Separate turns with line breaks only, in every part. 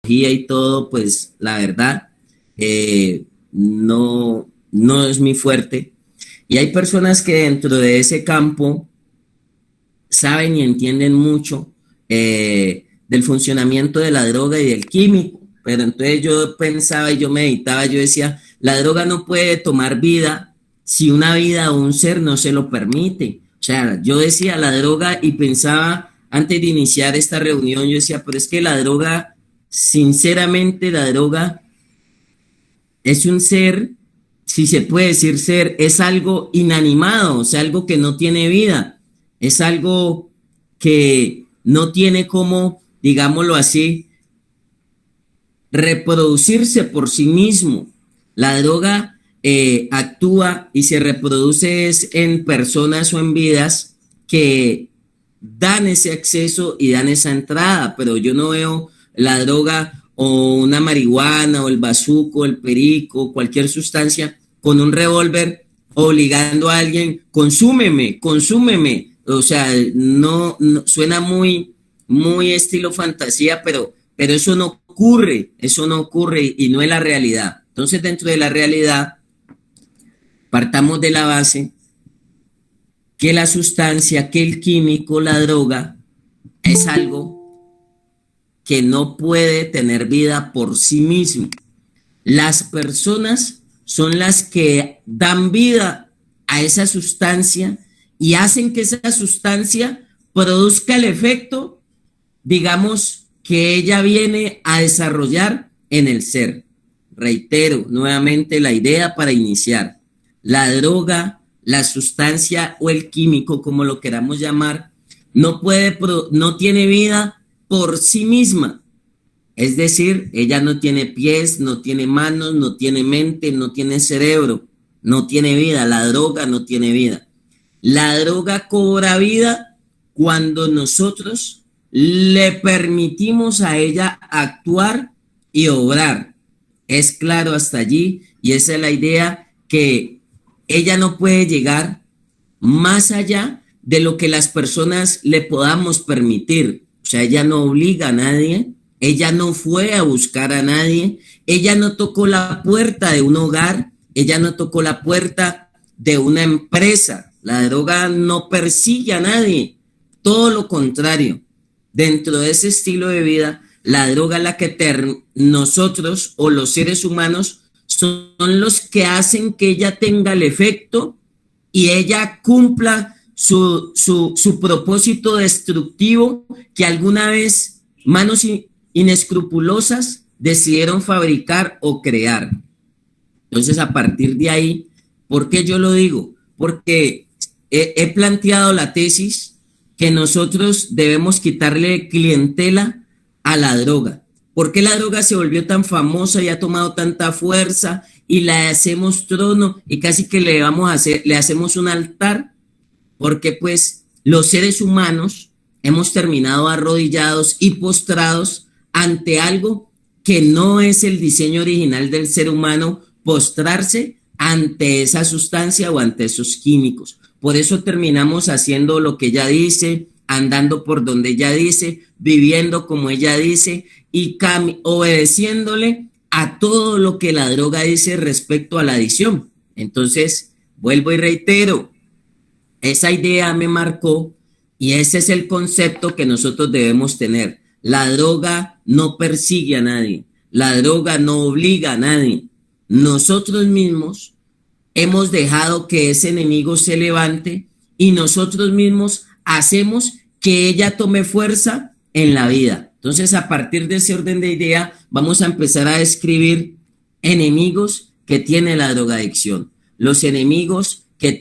y todo, pues la verdad, no es mi fuerte. Y hay personas que dentro de ese campo saben y entienden mucho del funcionamiento de la droga y del químico. Pero entonces yo pensaba y yo meditaba, yo decía, la droga no puede tomar vida si una vida o un ser no se lo permite. O sea, yo decía la droga y pensaba antes de iniciar esta reunión, yo decía, pero es que la droga, sinceramente, la droga es un ser, si se puede decir ser, es algo inanimado, o sea, algo que no tiene vida, es algo que no tiene como, digámoslo así, reproducirse por sí mismo. La droga actúa y se reproduce en personas o en vidas que dan ese acceso y dan esa entrada, pero yo no veo la droga o una marihuana o el bazuco, el perico, cualquier sustancia con un revólver obligando a alguien, consúmeme, consúmeme. O sea, no suena muy estilo fantasía, pero eso no ocurre y no es la realidad. Entonces, dentro de la realidad, partamos de la base que la sustancia, que el químico, la droga, es algo que no puede tener vida por sí mismo. Las personas son las que dan vida a esa sustancia y hacen que esa sustancia produzca el efecto, digamos, que ella viene a desarrollar en el ser. Reitero nuevamente la idea para iniciar. La droga, la sustancia o el químico, como lo queramos llamar, no tiene vida por sí misma. Es decir, ella no tiene pies, no tiene manos, no tiene mente, no tiene cerebro, no tiene vida. La droga no tiene vida. La droga cobra vida cuando nosotros le permitimos a ella actuar y obrar. Es claro hasta allí y esa es la idea, que ella no puede llegar más allá de lo que las personas le podamos permitir. O sea, ella no obliga a nadie, ella no fue a buscar a nadie, ella no tocó la puerta de un hogar, ella no tocó la puerta de una empresa. La droga no persigue a nadie, todo lo contrario. Dentro de ese estilo de vida, la droga la que nosotros o los seres humanos son los que hacen que ella tenga el efecto y ella cumpla su propósito destructivo que alguna vez manos inescrupulosas decidieron fabricar o crear. Entonces, a partir de ahí, ¿por qué yo lo digo? Porque he planteado la tesis que nosotros debemos quitarle clientela a la droga. ¿Por qué la droga se volvió tan famosa y ha tomado tanta fuerza y la hacemos trono y casi que le hacemos un altar? Porque pues los seres humanos hemos terminado arrodillados y postrados ante algo que no es el diseño original del ser humano, postrarse ante esa sustancia o ante esos químicos. Por eso terminamos haciendo lo que ella dice, andando por donde ella dice, viviendo como ella dice y obedeciéndole a todo lo que la droga dice respecto a la adicción. Entonces, vuelvo y reitero, esa idea me marcó y ese es el concepto que nosotros debemos tener. La droga no persigue a nadie, la droga no obliga a nadie. Nosotros mismos hemos dejado que ese enemigo se levante y nosotros mismos hacemos que ella tome fuerza en la vida. Entonces, a partir de ese orden de idea, vamos a empezar a describir enemigos que tiene la drogadicción, los enemigos que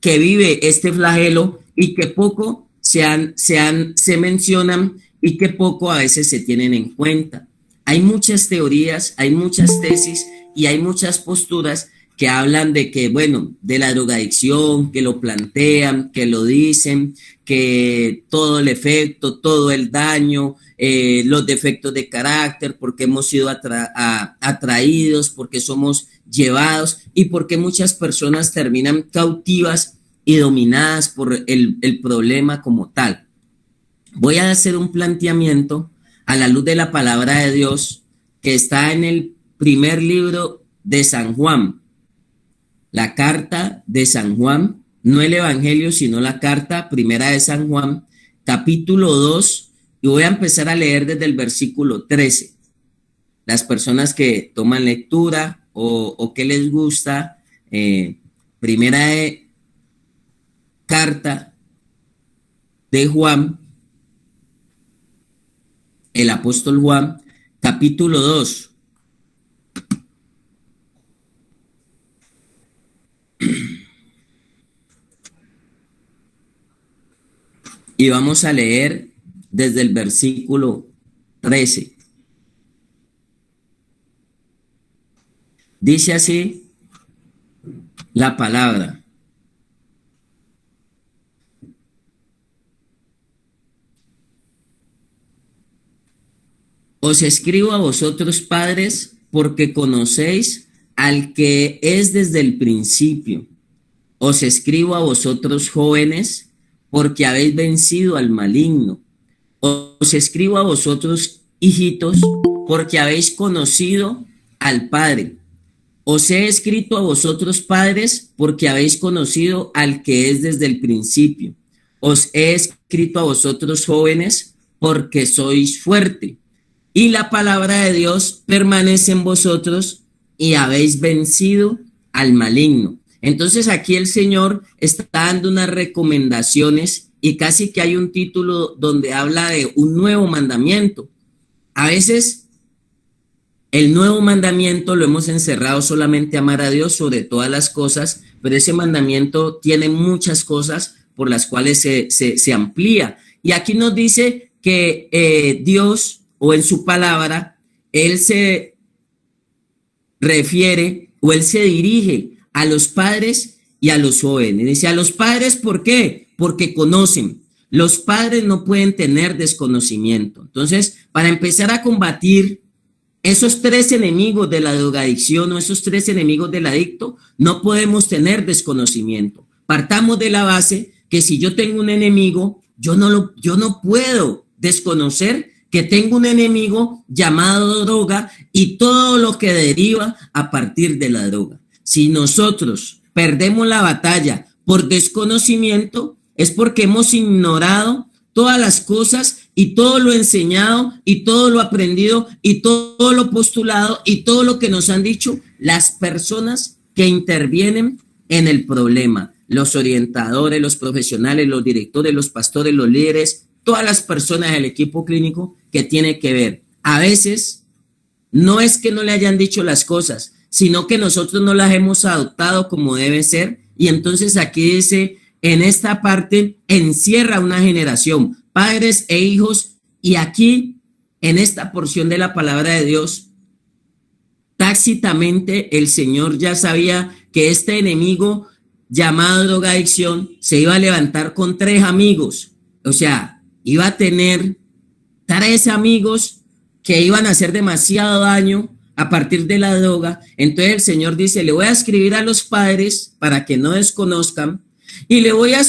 vive este flagelo y que poco se mencionan y que poco a veces se tienen en cuenta. Hay muchas teorías, hay muchas tesis y hay muchas posturas que hablan de que, bueno, de la drogadicción, que lo plantean, que lo dicen, que todo el efecto, todo el daño, los defectos de carácter, porque hemos sido atraídos, porque somos llevados y porque muchas personas terminan cautivas y dominadas por el problema como tal. Voy a hacer un planteamiento a la luz de la palabra de Dios que está en el primer libro de San Juan, la carta de San Juan, no el Evangelio, sino la carta primera de San Juan, capítulo 2, y voy a empezar a leer desde el versículo 13. Las personas que toman lectura o que les gusta, primera carta de Juan, el apóstol Juan, capítulo 2. Y vamos a leer desde el versículo 13. Dice así la palabra: os escribo a vosotros, padres, porque conocéis al que es desde el principio. Os escribo a vosotros, jóvenes, porque habéis vencido al maligno. Os escribo a vosotros, hijitos, porque habéis conocido al Padre. Os he escrito a vosotros, padres, porque habéis conocido al que es desde el principio. Os he escrito a vosotros, jóvenes, porque sois fuerte, y la palabra de Dios permanece en vosotros, y habéis vencido al maligno. Entonces aquí el Señor está dando unas recomendaciones y casi que hay un título donde habla de un nuevo mandamiento. A veces el nuevo mandamiento lo hemos encerrado solamente a amar a Dios sobre todas las cosas, pero ese mandamiento tiene muchas cosas por las cuales se amplía. Y aquí nos dice que Dios, o en su palabra, Él se refiere o Él se dirige a los padres y a los jóvenes. Dice a los padres, ¿por qué? Porque conocen. Los padres no pueden tener desconocimiento. Entonces, para empezar a combatir esos tres enemigos de la drogadicción o esos tres enemigos del adicto, no podemos tener desconocimiento. Partamos de la base que si yo tengo un enemigo, yo no puedo desconocer que tengo un enemigo llamado droga y todo lo que deriva a partir de la droga. Si nosotros perdemos la batalla por desconocimiento, es porque hemos ignorado todas las cosas y todo lo enseñado y todo lo aprendido y todo lo postulado y todo lo que nos han dicho las personas que intervienen en el problema, los orientadores, los profesionales, los directores, los pastores, los líderes, todas las personas del equipo clínico que tiene que ver. A veces no es que no le hayan dicho las cosas, sino que nosotros no las hemos adoptado como debe ser. Y entonces aquí dice, en esta parte encierra una generación, padres e hijos, y aquí en esta porción de la palabra de Dios, tácitamente el Señor ya sabía que este enemigo llamado drogadicción se iba a levantar con tres amigos, o sea, iba a tener tres amigos que iban a hacer demasiado daño a partir de la droga. Entonces el Señor dice, le voy a escribir a los padres para que no desconozcan y le voy a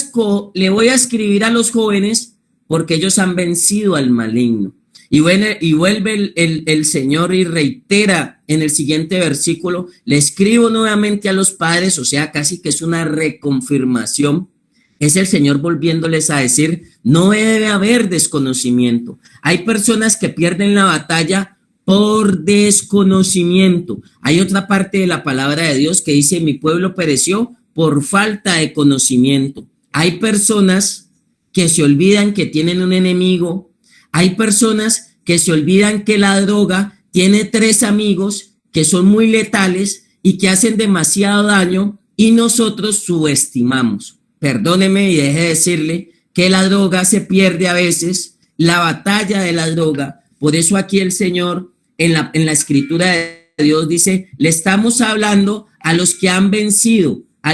escribir a los jóvenes porque ellos han vencido al maligno. Y vuelve el Señor y reitera en el siguiente versículo, le escribo nuevamente a los padres, o sea, casi que es una reconfirmación. Es el Señor volviéndoles a decir, no debe haber desconocimiento. Hay personas que pierden la batalla por desconocimiento. Hay otra parte de la palabra de Dios que dice, mi pueblo pereció por falta de conocimiento. Hay personas que se olvidan que tienen un enemigo. Hay personas que se olvidan que la droga tiene tres amigos que son muy letales y que hacen demasiado daño y nosotros subestimamos. Perdóneme y deje de decirle que la droga se pierde a veces, la batalla de la droga. Por eso aquí el Señor en la escritura de Dios dice, le estamos hablando a los que han vencido, a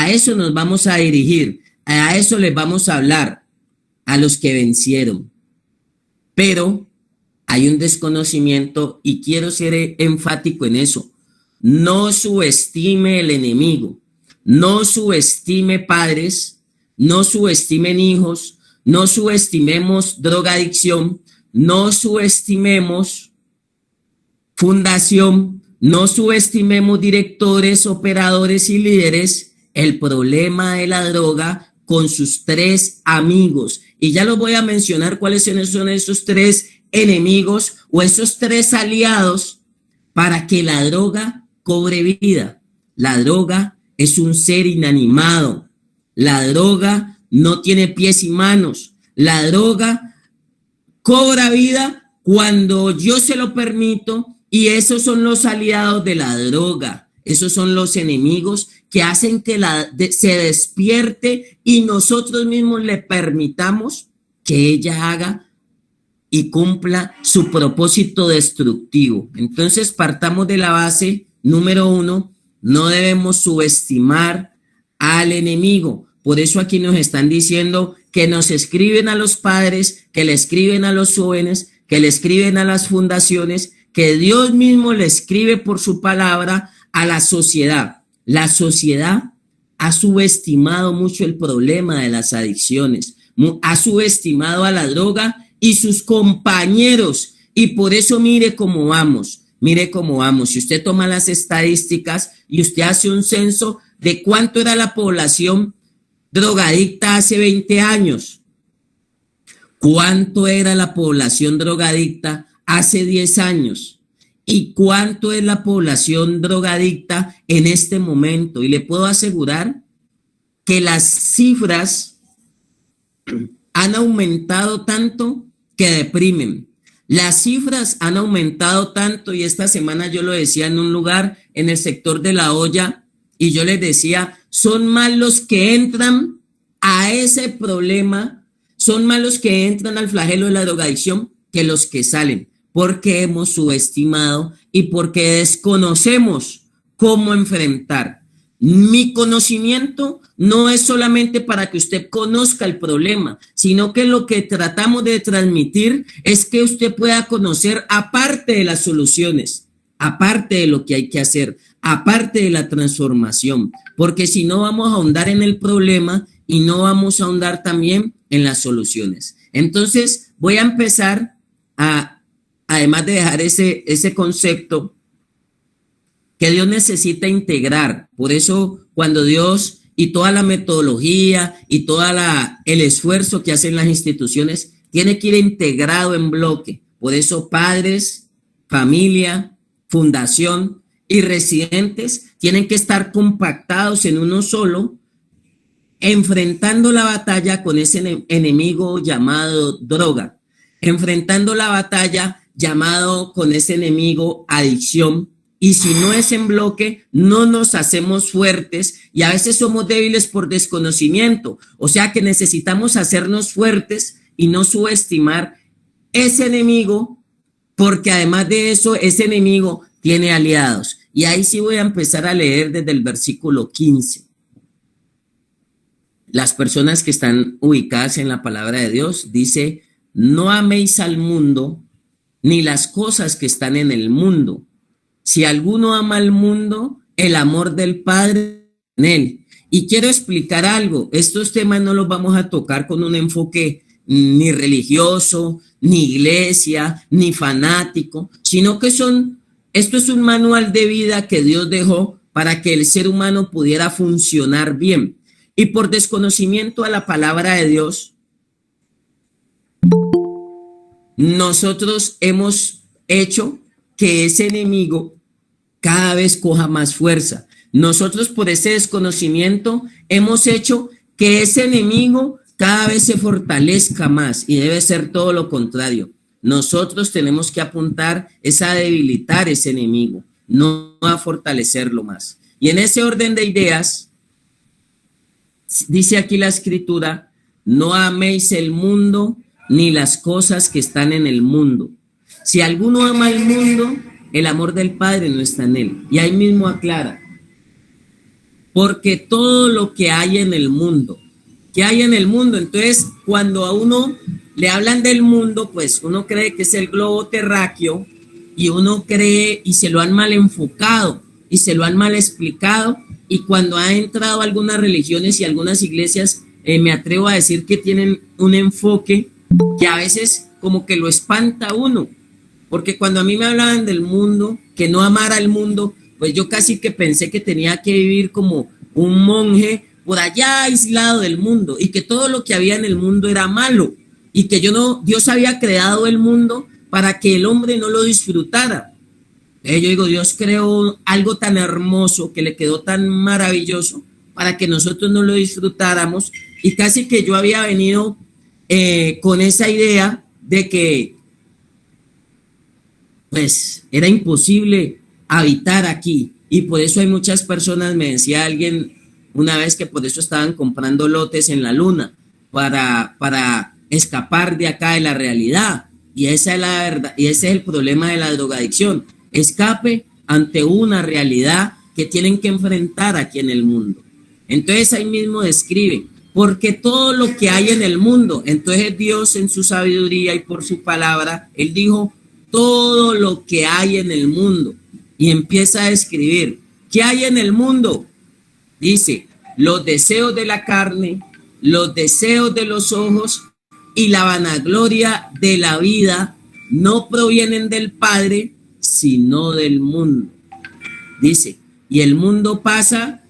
eso nos vamos a dirigir, a eso les vamos a hablar, a los que vencieron. Pero hay un desconocimiento y quiero ser enfático en eso. No subestime el enemigo, no subestime padres, no subestimen hijos, no subestimemos drogadicción, no subestimemos fundación, no subestimemos directores, operadores y líderes el problema de la droga con sus tres amigos. Y ya los voy a mencionar cuáles son esos tres enemigos o esos tres aliados para que la droga cobre vida. La droga es un ser inanimado. La droga no tiene pies y manos. La droga cobra vida cuando yo se lo permito, y esos son los aliados de la droga. Esos son los enemigos que hacen que se despierte y nosotros mismos le permitamos que ella haga y cumpla su propósito destructivo. Entonces partamos de la base número 1, no debemos subestimar al enemigo. Por eso aquí nos están diciendo que nos escriben a los padres, que le escriben a los jóvenes, que le escriben a las fundaciones, que Dios mismo le escribe por su palabra a la sociedad. La sociedad ha subestimado mucho el problema de las adicciones, ha subestimado a la droga y sus compañeros, y por eso mire cómo vamos. Si usted toma las estadísticas y usted hace un censo de cuánto era la población drogadicta hace 20 años, cuánto era la población drogadicta hace 10 años y cuánto es la población drogadicta en este momento. Y le puedo asegurar que las cifras han aumentado tanto que deprimen. Las cifras han aumentado tanto, y esta semana yo lo decía en un lugar en el sector de La Hoya, y yo les decía, son más los que entran a ese problema, son más los que entran al flagelo de la drogadicción que los que salen, porque hemos subestimado y porque desconocemos cómo enfrentar. Mi conocimiento no es solamente para que usted conozca el problema, sino que lo que tratamos de transmitir es que usted pueda conocer aparte de las soluciones, aparte de lo que hay que hacer, aparte de la transformación, porque si no vamos a ahondar en el problema y no vamos a ahondar también en las soluciones. Entonces voy a empezar además de dejar ese concepto, que Dios necesita integrar. Por eso cuando Dios y toda la metodología y todo el esfuerzo que hacen las instituciones tiene que ir integrado en bloque. Por eso padres, familia, fundación y residentes tienen que estar compactados en uno solo, enfrentando la batalla con ese enemigo llamado droga, enfrentando la batalla llamado con ese enemigo adicción. Y si no es en bloque, no nos hacemos fuertes y a veces somos débiles por desconocimiento. O sea que necesitamos hacernos fuertes y no subestimar ese enemigo, porque además de eso, ese enemigo tiene aliados. Y ahí sí voy a empezar a leer desde el versículo 15. Las personas que están ubicadas en la palabra de Dios, dice, no améis al mundo ni las cosas que están en el mundo. Si alguno ama al mundo, el amor del Padre en él. Y quiero explicar algo. Estos temas no los vamos a tocar con un enfoque ni religioso, ni iglesia, ni fanático, sino que esto es un manual de vida que Dios dejó para que el ser humano pudiera funcionar bien. Y por desconocimiento a la palabra de Dios, nosotros hemos hecho que ese enemigo cada vez coja más fuerza. Nosotros por ese desconocimiento hemos hecho que ese enemigo cada vez se fortalezca más, y debe ser todo lo contrario. Nosotros tenemos que apuntar a debilitar ese enemigo, no a fortalecerlo más. Y en ese orden de ideas, dice aquí la escritura, no améis el mundo ni las cosas que están en el mundo. Si alguno ama el mundo, el amor del Padre no está en él. Y ahí mismo aclara, porque todo lo que hay en el mundo, ¿qué hay en el mundo? Entonces, cuando a uno le hablan del mundo, pues uno cree que es el globo terráqueo, y uno cree y se lo han mal enfocado y se lo han mal explicado. Y cuando ha entrado a algunas religiones y algunas iglesias, me atrevo a decir que tienen un enfoque que a veces como que lo espanta a uno, porque cuando a mí me hablaban del mundo, que no amara el mundo, pues yo casi que pensé que tenía que vivir como un monje por allá aislado del mundo y que todo lo que había en el mundo era malo y que Dios había creado el mundo para que el hombre no lo disfrutara. Yo digo, Dios creó algo tan hermoso que le quedó tan maravilloso para que nosotros no lo disfrutáramos, y casi que yo había venido con esa idea de que pues era imposible habitar aquí, y por eso hay muchas personas, me decía alguien una vez, que por eso estaban comprando lotes en la luna para escapar de acá de la realidad, y esa es la verdad, y ese es el problema de la drogadicción, escape ante una realidad que tienen que enfrentar aquí en el mundo. Entonces ahí mismo describe, porque todo lo que hay en el mundo, entonces Dios en su sabiduría y por su palabra, Él dijo todo lo que hay en el mundo, y empieza a describir, ¿qué hay en el mundo? Dice, los deseos de la carne, los deseos de los ojos y la vanagloria de la vida no provienen del Padre, sino del mundo. Dice, y el mundo pasa,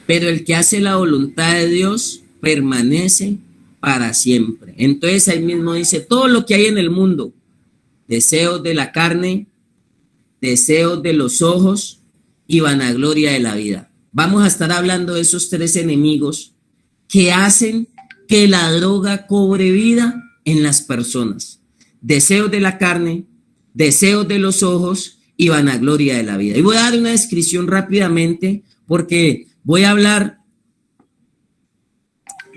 pero el que hace la voluntad de Dios permanece para siempre. Entonces ahí mismo dice, todo lo que hay en el mundo, deseos de la carne, deseos de los ojos y vanagloria de la vida. Vamos a estar hablando de esos tres enemigos que hacen que la droga cobre vida en las personas. Deseos de la carne, deseos de los ojos y vanagloria de la vida. Y voy a dar una descripción rápidamente porque voy a hablar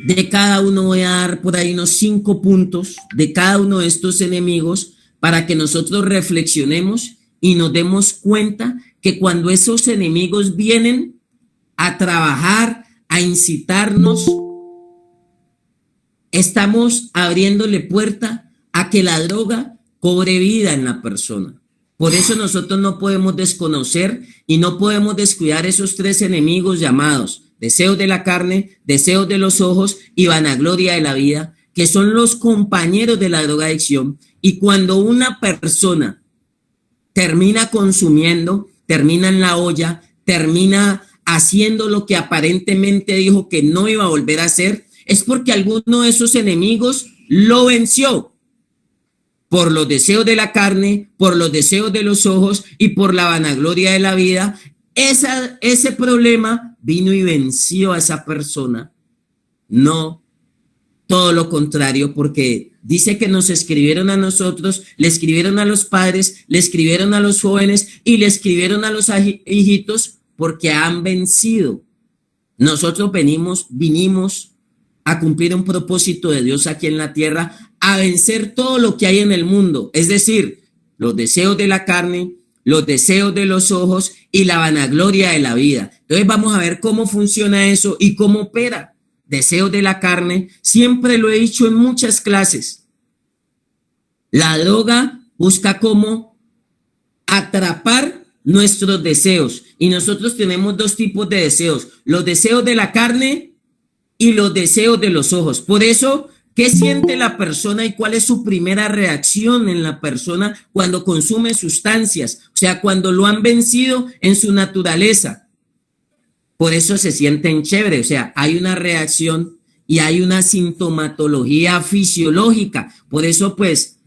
de cada uno, voy a dar por ahí unos 5 puntos de cada uno de estos enemigos para que nosotros reflexionemos y nos demos cuenta que cuando esos enemigos vienen a trabajar, a incitarnos, estamos abriéndole puerta a que la droga cobre vida en la persona. Por eso nosotros no podemos desconocer y no podemos descuidar esos tres enemigos llamados deseos de la carne, deseos de los ojos y vanagloria de la vida, que son los compañeros de la drogadicción. Y cuando una persona termina consumiendo, termina en la olla, termina haciendo lo que aparentemente dijo que no iba a volver a hacer, es porque alguno de esos enemigos lo venció por los deseos de la carne, por los deseos de los ojos y por la vanagloria de la vida. Ese problema vino y venció a esa persona, no todo lo contrario, porque dice que nos escribieron a nosotros, le escribieron a los padres, le escribieron a los jóvenes y le escribieron a los hijitos porque han vencido. Nosotros vinimos a cumplir un propósito de Dios aquí en la tierra, a vencer todo lo que hay en el mundo, es decir, los deseos de la carne, los deseos de los ojos y la vanagloria de la vida. Entonces vamos a ver cómo funciona eso y cómo opera. Deseos de la carne, siempre lo he dicho en muchas clases. La droga busca cómo atrapar nuestros deseos, y nosotros tenemos 2 tipos de deseos, los deseos de la carne y los deseos de los ojos. Por eso, ¿qué siente la persona y cuál es su primera reacción en la persona cuando consume sustancias? O sea, cuando lo han vencido en su naturaleza. Por eso se sienten chévere, o sea, hay una reacción y hay una sintomatología fisiológica. Por eso, pues,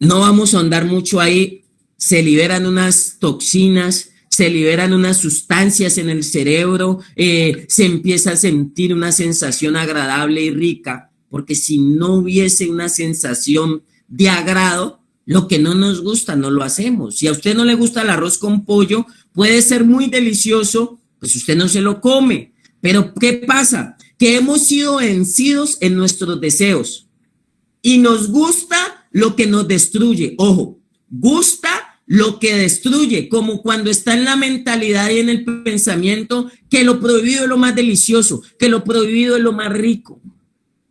no vamos a andar mucho ahí. Se liberan unas toxinas, se liberan unas sustancias en el cerebro, se empieza a sentir una sensación agradable y rica, porque si no hubiese una sensación de agrado, lo que no nos gusta no lo hacemos. Si a usted no le gusta el arroz con pollo, puede ser muy delicioso, pues usted no se lo come. Pero ¿qué pasa? Que hemos sido vencidos en nuestros deseos y nos gusta lo que nos destruye. Ojo, gusta lo que destruye, como cuando está en la mentalidad y en el pensamiento que lo prohibido es lo más delicioso, que lo prohibido es lo más rico.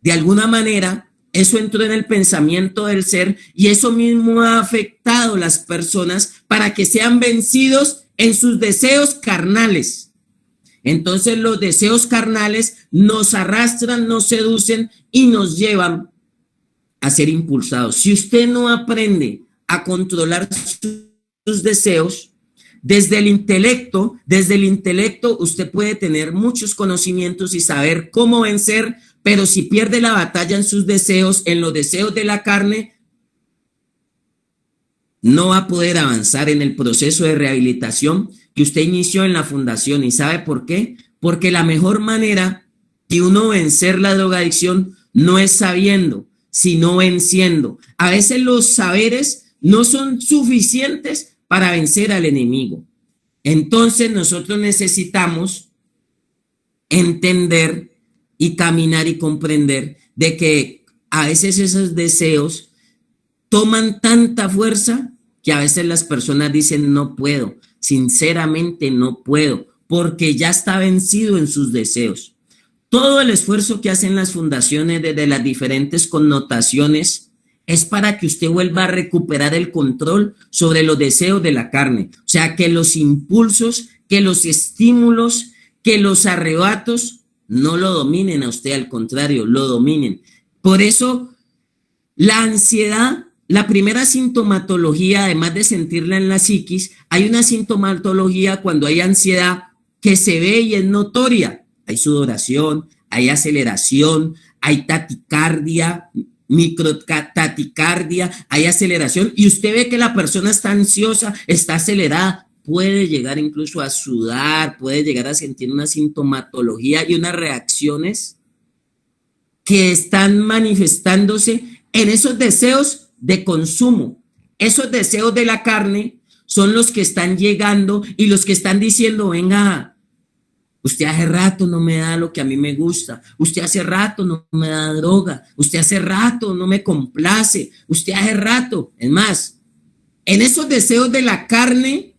De alguna manera, eso entró en el pensamiento del ser y eso mismo ha afectado a las personas para que sean vencidos en sus deseos carnales. Entonces los deseos carnales nos arrastran, nos seducen y nos llevan a ser impulsados. Si usted no aprende a controlar sus deseos, desde el intelecto usted puede tener muchos conocimientos y saber cómo vencer, pero si pierde la batalla en sus deseos, en los deseos de la carne, no va a poder avanzar en el proceso de rehabilitación que usted inició en la fundación. ¿Y sabe por qué? Porque la mejor manera de uno vencer la drogadicción no es sabiendo, sino venciendo. A veces los saberes no son suficientes para vencer al enemigo. Entonces nosotros necesitamos entender y caminar y comprender de que a veces esos deseos toman tanta fuerza que a veces las personas dicen no puedo, sinceramente no puedo, porque ya está vencido en sus deseos. Todo el esfuerzo que hacen las fundaciones desde las diferentes connotaciones es para que usted vuelva a recuperar el control sobre los deseos de la carne. O sea, que los impulsos, que los estímulos, que los arrebatos no lo dominen a usted, al contrario, lo dominen. Por eso, la ansiedad, la primera sintomatología, además de sentirla en la psiquis, hay una sintomatología cuando hay ansiedad que se ve y es notoria. Hay sudoración, hay aceleración, hay taquicardia, microtaticardia, hay aceleración y usted ve que la persona está ansiosa, está acelerada, puede llegar incluso a sudar, puede llegar a sentir una sintomatología y unas reacciones que están manifestándose en esos deseos de consumo. Esos deseos de la carne son los que están llegando y los que están diciendo, venga, usted hace rato no me da lo que a mí me gusta, usted hace rato no me da droga, usted hace rato no me complace, usted hace rato. Es más, en esos deseos de la carne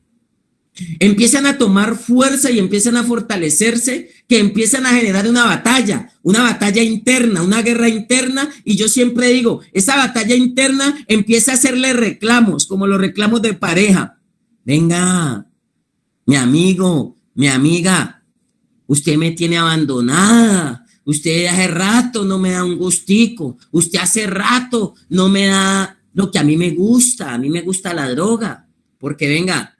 empiezan a tomar fuerza y empiezan a fortalecerse, que empiezan a generar una batalla interna, una guerra interna, y yo siempre digo, esa batalla interna empieza a hacerle reclamos, como los reclamos de pareja. Venga, mi amigo, mi amiga, usted me tiene abandonada, usted hace rato no me da un gustico, usted hace rato no me da lo que a mí me gusta la droga, porque venga,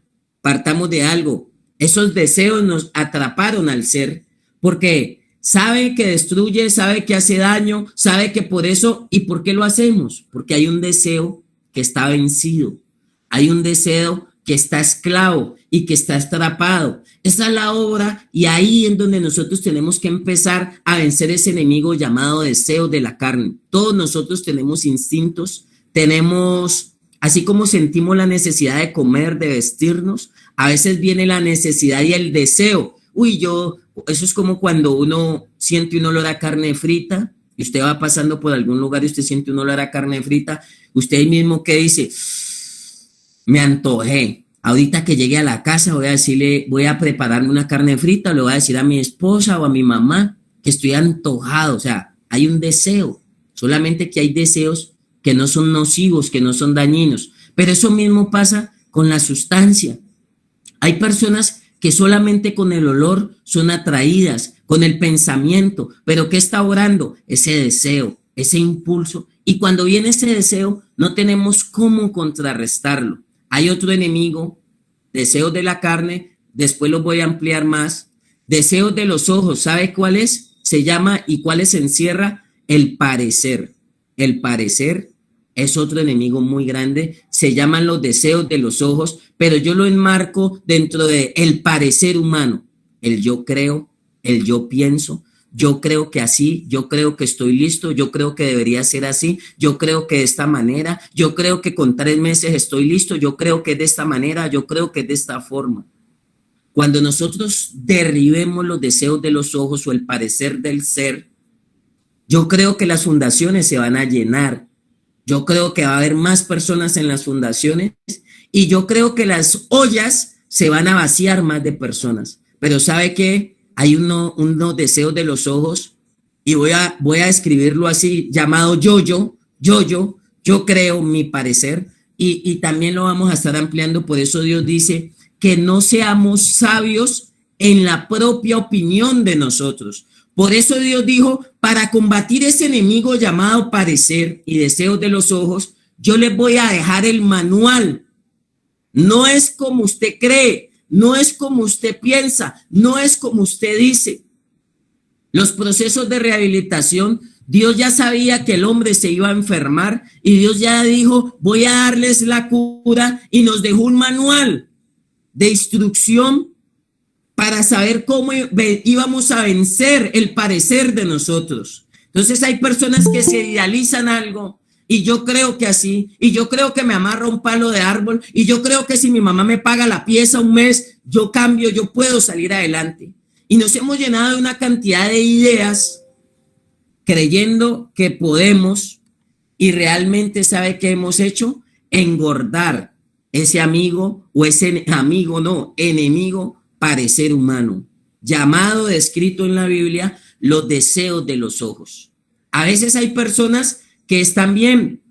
partamos de algo, esos deseos nos atraparon al ser, porque sabe que destruye, sabe que hace daño, sabe que por eso, ¿y por qué lo hacemos? Porque hay un deseo que está vencido, hay un deseo que está esclavo y que está atrapado. Esa es la obra y ahí es donde nosotros tenemos que empezar a vencer ese enemigo llamado deseo de la carne. Todos nosotros tenemos instintos, tenemos, así como sentimos la necesidad de comer, de vestirnos, a veces viene la necesidad y el deseo. Eso es como cuando uno siente un olor a carne frita y usted va pasando por algún lugar y usted siente un olor a carne frita, usted ahí mismo que dice, me antojé, ahorita que llegue a la casa voy a prepararme una carne frita, le voy a decir a mi esposa o a mi mamá que estoy antojado. O sea, hay un deseo, solamente que hay deseos que no son nocivos, que no son dañinos, pero eso mismo pasa con la sustancia. Hay personas que solamente con el olor son atraídas, con el pensamiento, pero ¿qué está orando? Ese deseo, ese impulso, y cuando viene ese deseo no tenemos cómo contrarrestarlo. Hay otro enemigo, deseos de la carne, después los voy a ampliar más. Deseos de los ojos, ¿sabe cuál es? Se llama, ¿y cuáles se encierra? El parecer. El parecer es otro enemigo muy grande, se llaman los deseos de los ojos, pero yo lo enmarco dentro de el parecer humano, el yo creo, el yo pienso, yo creo que así, yo creo que estoy listo, yo creo que debería ser así, yo creo que de esta manera, yo creo que con 3 meses estoy listo, yo creo que es de esta manera, yo creo que es de esta forma. Cuando nosotros derribemos los deseos de los ojos o el parecer del ser, yo creo que las fundaciones se van a llenar. Yo creo que va a haber más personas en las fundaciones y yo creo que las ollas se van a vaciar más de personas. Pero ¿sabe qué? Hay unos deseos de los ojos y voy a escribirlo así, llamado yo creo, mi parecer, y también lo vamos a estar ampliando. Por eso Dios dice que no seamos sabios en la propia opinión de nosotros. Por eso Dios dijo, para combatir ese enemigo llamado parecer y deseos de los ojos, yo les voy a dejar el manual. No es como usted cree, no es como usted piensa, no es como usted dice. Los procesos de rehabilitación, Dios ya sabía que el hombre se iba a enfermar y Dios ya dijo, voy a darles la cura, y nos dejó un manual de instrucción para saber cómo íbamos a vencer el parecer de nosotros. Entonces hay personas que se idealizan algo, y yo creo que así, y yo creo que me amarra un palo de árbol, y yo creo que si mi mamá me paga la pieza un mes, yo cambio, yo puedo salir adelante. Y nos hemos llenado de una cantidad de ideas creyendo que podemos, y realmente ¿sabe qué hemos hecho? Engordar ese amigo, o ese amigo no, enemigo, parecer humano, llamado, descrito en la Biblia, los deseos de los ojos. A veces hay personas que están bien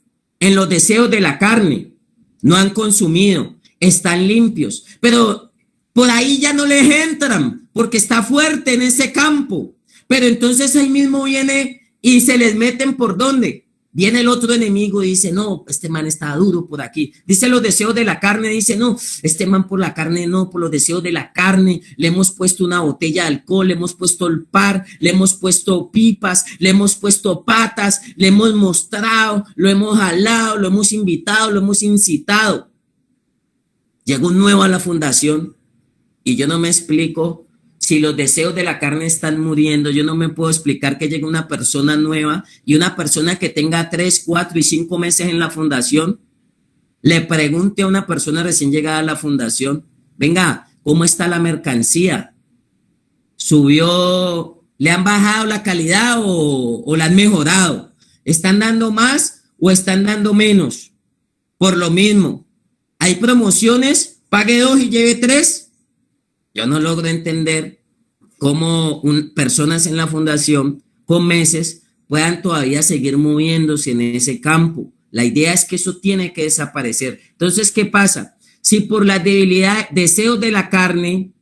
en los deseos de la carne, no han consumido, están limpios, pero por ahí ya no les entran porque está fuerte en ese campo. Pero entonces ahí mismo viene y se les meten por dónde. Viene el otro enemigo y dice, no, este man está duro por aquí. Dice los deseos de la carne, dice, no, este man por la carne no, por los deseos de la carne. Le hemos puesto una botella de alcohol, le hemos puesto el par, le hemos puesto pipas, le hemos puesto patas, le hemos mostrado, lo hemos jalado, lo hemos invitado, lo hemos incitado. Llegó un nuevo a la fundación y yo no me explico. Si los deseos de la carne están muriendo, yo no me puedo explicar que llegue una persona nueva, y una persona que tenga 3, 4 y 5 meses en la fundación, le pregunte a una persona recién llegada a la fundación, venga, ¿cómo está la mercancía? ¿Subió? ¿Le han bajado la calidad o la han mejorado? ¿Están dando más o están dando menos? Por lo mismo, hay promociones, pague 2 y lleve 3. Yo no logro entender cómo personas en la fundación con meses puedan todavía seguir moviéndose en ese campo. La idea es que eso tiene que desaparecer. Entonces, ¿qué pasa? Si por la debilidad, deseos de la carne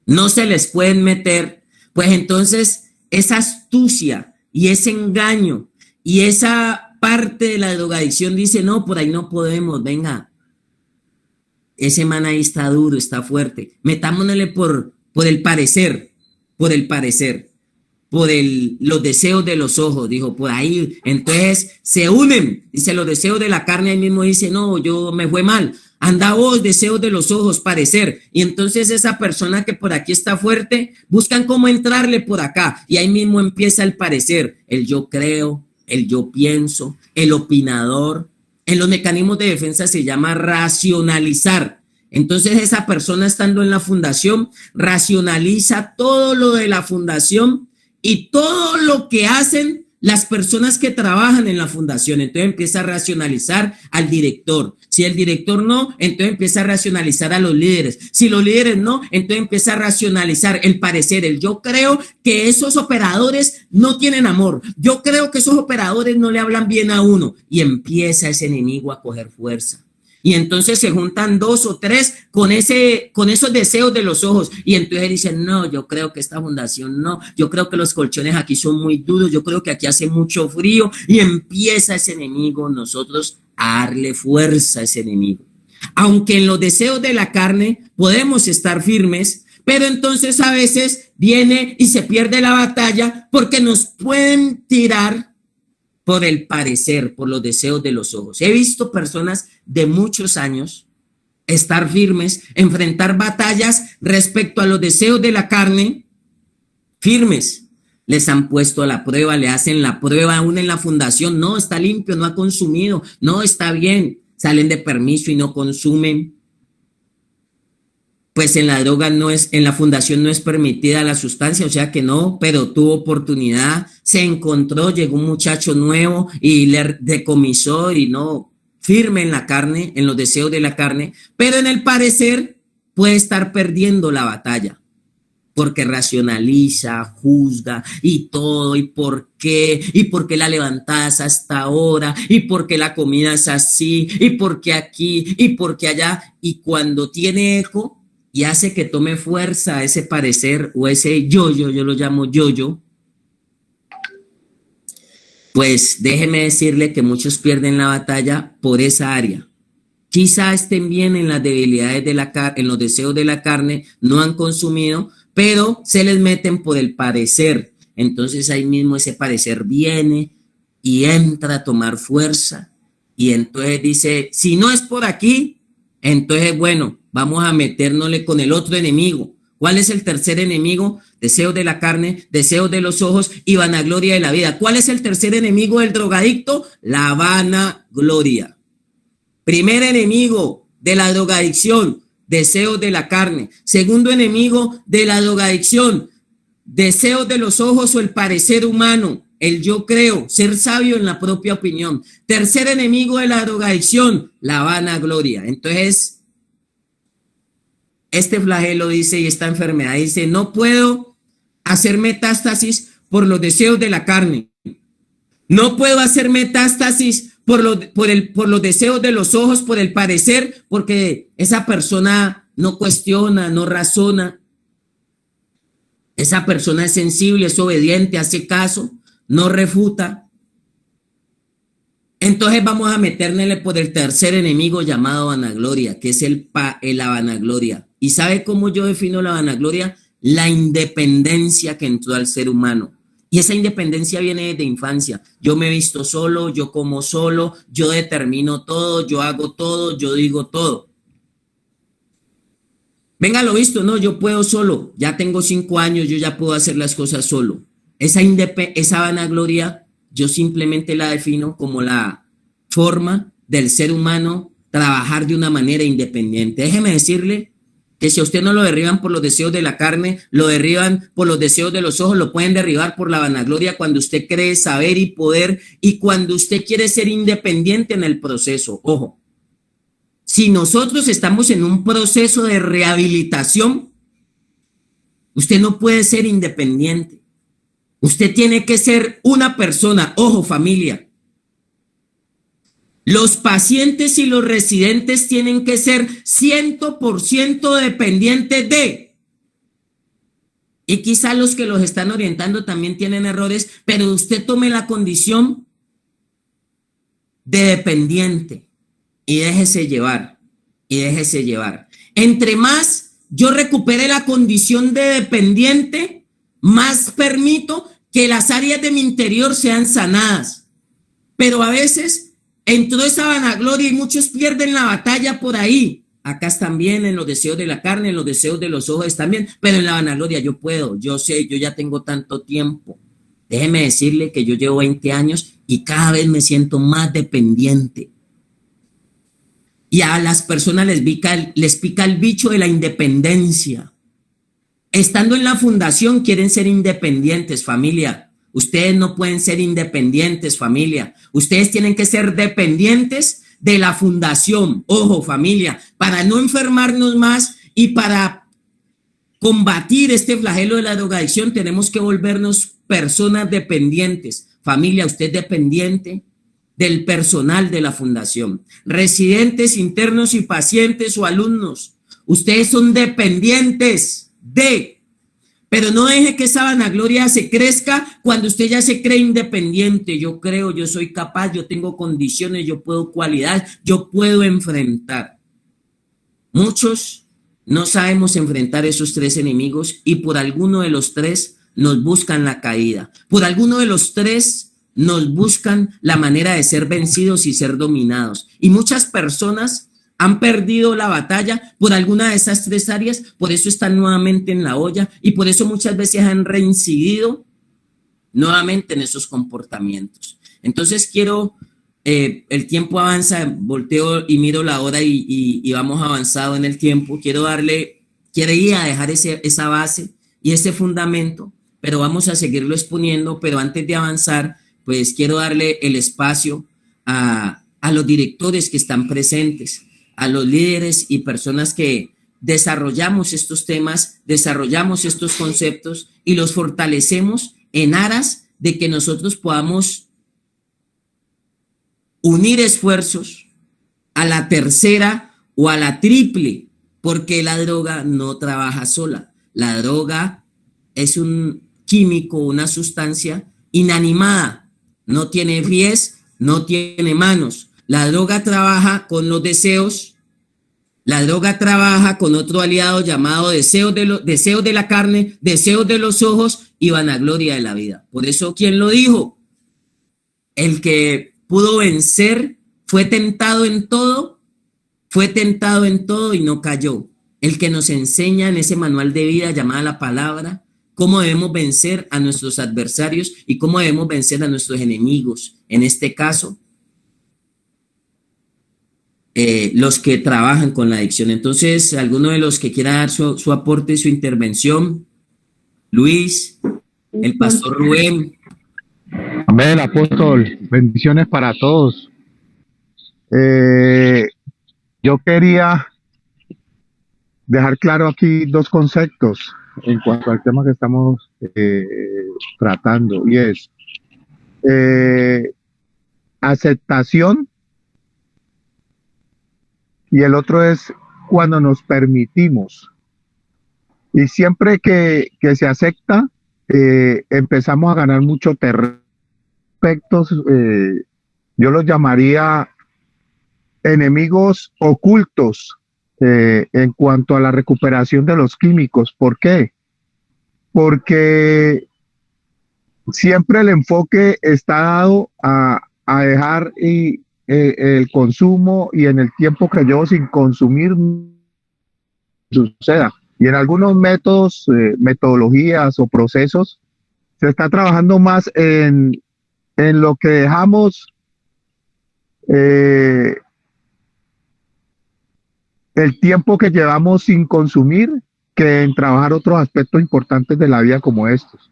no se les pueden meter, pues entonces esa astucia y ese engaño y esa parte de la drogadicción dice, no, por ahí no podemos, venga. Ese man ahí está duro, está fuerte. Metámonosle por el parecer, los deseos de los ojos, dijo, por ahí. Entonces se unen, dice, los deseos de la carne, ahí mismo dice, no, yo me fue mal. Anda vos, deseos de los ojos, parecer. Y entonces esa persona que por aquí está fuerte, buscan cómo entrarle por acá. Y ahí mismo empieza el parecer, el yo creo, el yo pienso, el opinador. En los mecanismos de defensa se llama racionalizar. Entonces esa persona, estando en la fundación, racionaliza todo lo de la fundación y todo lo que hacen las personas que trabajan en la fundación. Entonces empieza a racionalizar al director. Si el director no, entonces empieza a racionalizar a los líderes. Si los líderes no, entonces empieza a racionalizar el parecer. Yo creo que esos operadores no tienen amor. Yo creo que esos operadores no le hablan bien a uno. Y empieza ese enemigo a coger fuerza. Y entonces se juntan 2 o 3 con esos deseos de los ojos. Y entonces dicen, no, yo creo que esta fundación no. Yo creo que los colchones aquí son muy duros. Yo creo que aquí hace mucho frío. Y empieza ese enemigo, nosotros, a darle fuerza a ese enemigo. Aunque en los deseos de la carne podemos estar firmes, pero entonces a veces viene y se pierde la batalla porque nos pueden tirar por el parecer, por los deseos de los ojos. He visto personas de muchos años estar firmes, enfrentar batallas respecto a los deseos de la carne, firmes. Les han puesto a la prueba, le hacen la prueba aún en la fundación. No, está limpio, no ha consumido, no, está bien. Salen de permiso y no consumen. Pues en la droga no es, en la fundación no es permitida la sustancia, o sea que no, pero tuvo oportunidad, se encontró, llegó un muchacho nuevo y le decomisó y no, firme en la carne, en los deseos de la carne, pero en el parecer puede estar perdiendo la batalla, porque racionaliza, juzga y todo, y por qué la levantada es hasta ahora, y por qué la comida es así, y por qué aquí, y por qué allá, y cuando tiene eco, y hace que tome fuerza ese parecer o ese yo-yo, yo lo llamo yo-yo, pues déjeme decirle que muchos pierden la batalla por esa área. Quizá estén bien en las debilidades de en los deseos de la carne, no han consumido, pero se les meten por el parecer. Entonces ahí mismo ese parecer viene y entra a tomar fuerza. Y entonces dice, si no es por aquí, entonces bueno, vamos a metérnosle con el otro enemigo. ¿Cuál es el tercer enemigo? Deseos de la carne, deseos de los ojos y vanagloria de la vida. ¿Cuál es el tercer enemigo del drogadicto? La vanagloria. Primer enemigo de la drogadicción, deseos de la carne. Segundo enemigo de la drogadicción, deseos de los ojos o el parecer humano, el yo creo, ser sabio en la propia opinión. Tercer enemigo de la drogadicción, la vanagloria. Entonces, este flagelo dice, y esta enfermedad dice, no puedo hacer metástasis por los deseos de la carne. No puedo hacer metástasis por los deseos de los ojos, por el parecer, porque esa persona no cuestiona, no razona. Esa persona es sensible, es obediente, hace caso, no refuta. Entonces vamos a metérnosle por el tercer enemigo llamado vanagloria, que es la vanagloria. ¿Y sabe cómo yo defino la vanagloria? La independencia que entró al ser humano. Y esa independencia viene desde infancia. Yo me visto solo, yo como solo, yo determino todo, yo hago todo, yo digo todo. Venga, lo visto, no, yo puedo solo. Ya tengo 5 años, yo ya puedo hacer las cosas solo. Esa vanagloria yo simplemente la defino como la forma del ser humano trabajar de una manera independiente. Déjeme decirle que si a usted no lo derriban por los deseos de la carne, lo derriban por los deseos de los ojos, lo pueden derribar por la vanagloria cuando usted cree saber y poder y cuando usted quiere ser independiente en el proceso. Ojo, si nosotros estamos en un proceso de rehabilitación, usted no puede ser independiente. Usted tiene que ser una persona, ojo familia. Los pacientes y los residentes tienen que ser 100% dependientes de. Y quizá los que los están orientando también tienen errores, pero usted tome la condición de dependiente y déjese llevar, y déjese llevar. Entre más yo recupere la condición de dependiente, más permito que las áreas de mi interior sean sanadas. Pero a veces entró esa vanagloria y muchos pierden la batalla por ahí. Acá están bien en los deseos de la carne, en los deseos de los ojos también, pero en la vanagloria yo puedo, yo sé, yo ya tengo tanto tiempo. Déjeme decirle que yo llevo 20 años y cada vez me siento más dependiente. Y a las personas les pica el bicho de la independencia. Estando en la fundación quieren ser independientes, familia. Ustedes no pueden ser independientes, familia. Ustedes tienen que ser dependientes de la fundación. Ojo, familia, para no enfermarnos más y para combatir este flagelo de la drogadicción tenemos que volvernos personas dependientes. Familia, usted es dependiente del personal de la fundación. Residentes, internos y pacientes o alumnos, ustedes son dependientes de. Pero no deje que esa vanagloria se crezca cuando usted ya se cree independiente. Yo creo, yo soy capaz, yo tengo condiciones, yo puedo cualidades, yo puedo enfrentar. Muchos no sabemos enfrentar esos tres enemigos y por alguno de los tres nos buscan la caída. Por alguno de los tres nos buscan la manera de ser vencidos y ser dominados. Y muchas personas han perdido la batalla por alguna de esas tres áreas, por eso están nuevamente en la olla y por eso muchas veces han reincidido nuevamente en esos comportamientos. Entonces el tiempo avanza, volteo y miro la hora y vamos avanzado en el tiempo. Quería dejar esa base y ese fundamento, pero vamos a seguirlo exponiendo, pero antes de avanzar, pues quiero darle el espacio a los directores que están presentes, a los líderes y personas que desarrollamos estos temas, desarrollamos estos conceptos y los fortalecemos en aras de que nosotros podamos unir esfuerzos a la tercera o a la triple porque la droga no trabaja sola. La droga es un químico, una sustancia inanimada, no tiene pies, no tiene manos. La droga trabaja con los deseos, la droga trabaja con otro aliado llamado deseos de la carne, deseos de los ojos y vanagloria de la vida. Por eso, ¿quién lo dijo? El que pudo vencer fue tentado en todo y no cayó. El que nos enseña en ese manual de vida llamada la palabra, cómo debemos vencer a nuestros adversarios y cómo debemos vencer a nuestros enemigos. En este caso, los que trabajan con la adicción. Entonces, alguno de los que quiera dar su aporte, su intervención, Luis, el pastor Rubén.
Amén, apóstol. Bendiciones para todos. Yo quería dejar claro aquí dos conceptos en cuanto al tema que estamos tratando, y es aceptación, y el otro es cuando nos permitimos. Y siempre que se acepta, empezamos a ganar mucho terreno. Aspectos, yo los llamaría enemigos ocultos en cuanto a la recuperación de los químicos. ¿Por qué? Porque siempre el enfoque está dado a dejar el consumo, y en el tiempo que llevo sin consumir suceda. Y en algunos métodos, metodologías o procesos, se está trabajando más en lo que dejamos el tiempo que llevamos sin consumir, que en trabajar otros aspectos importantes de la vida como estos.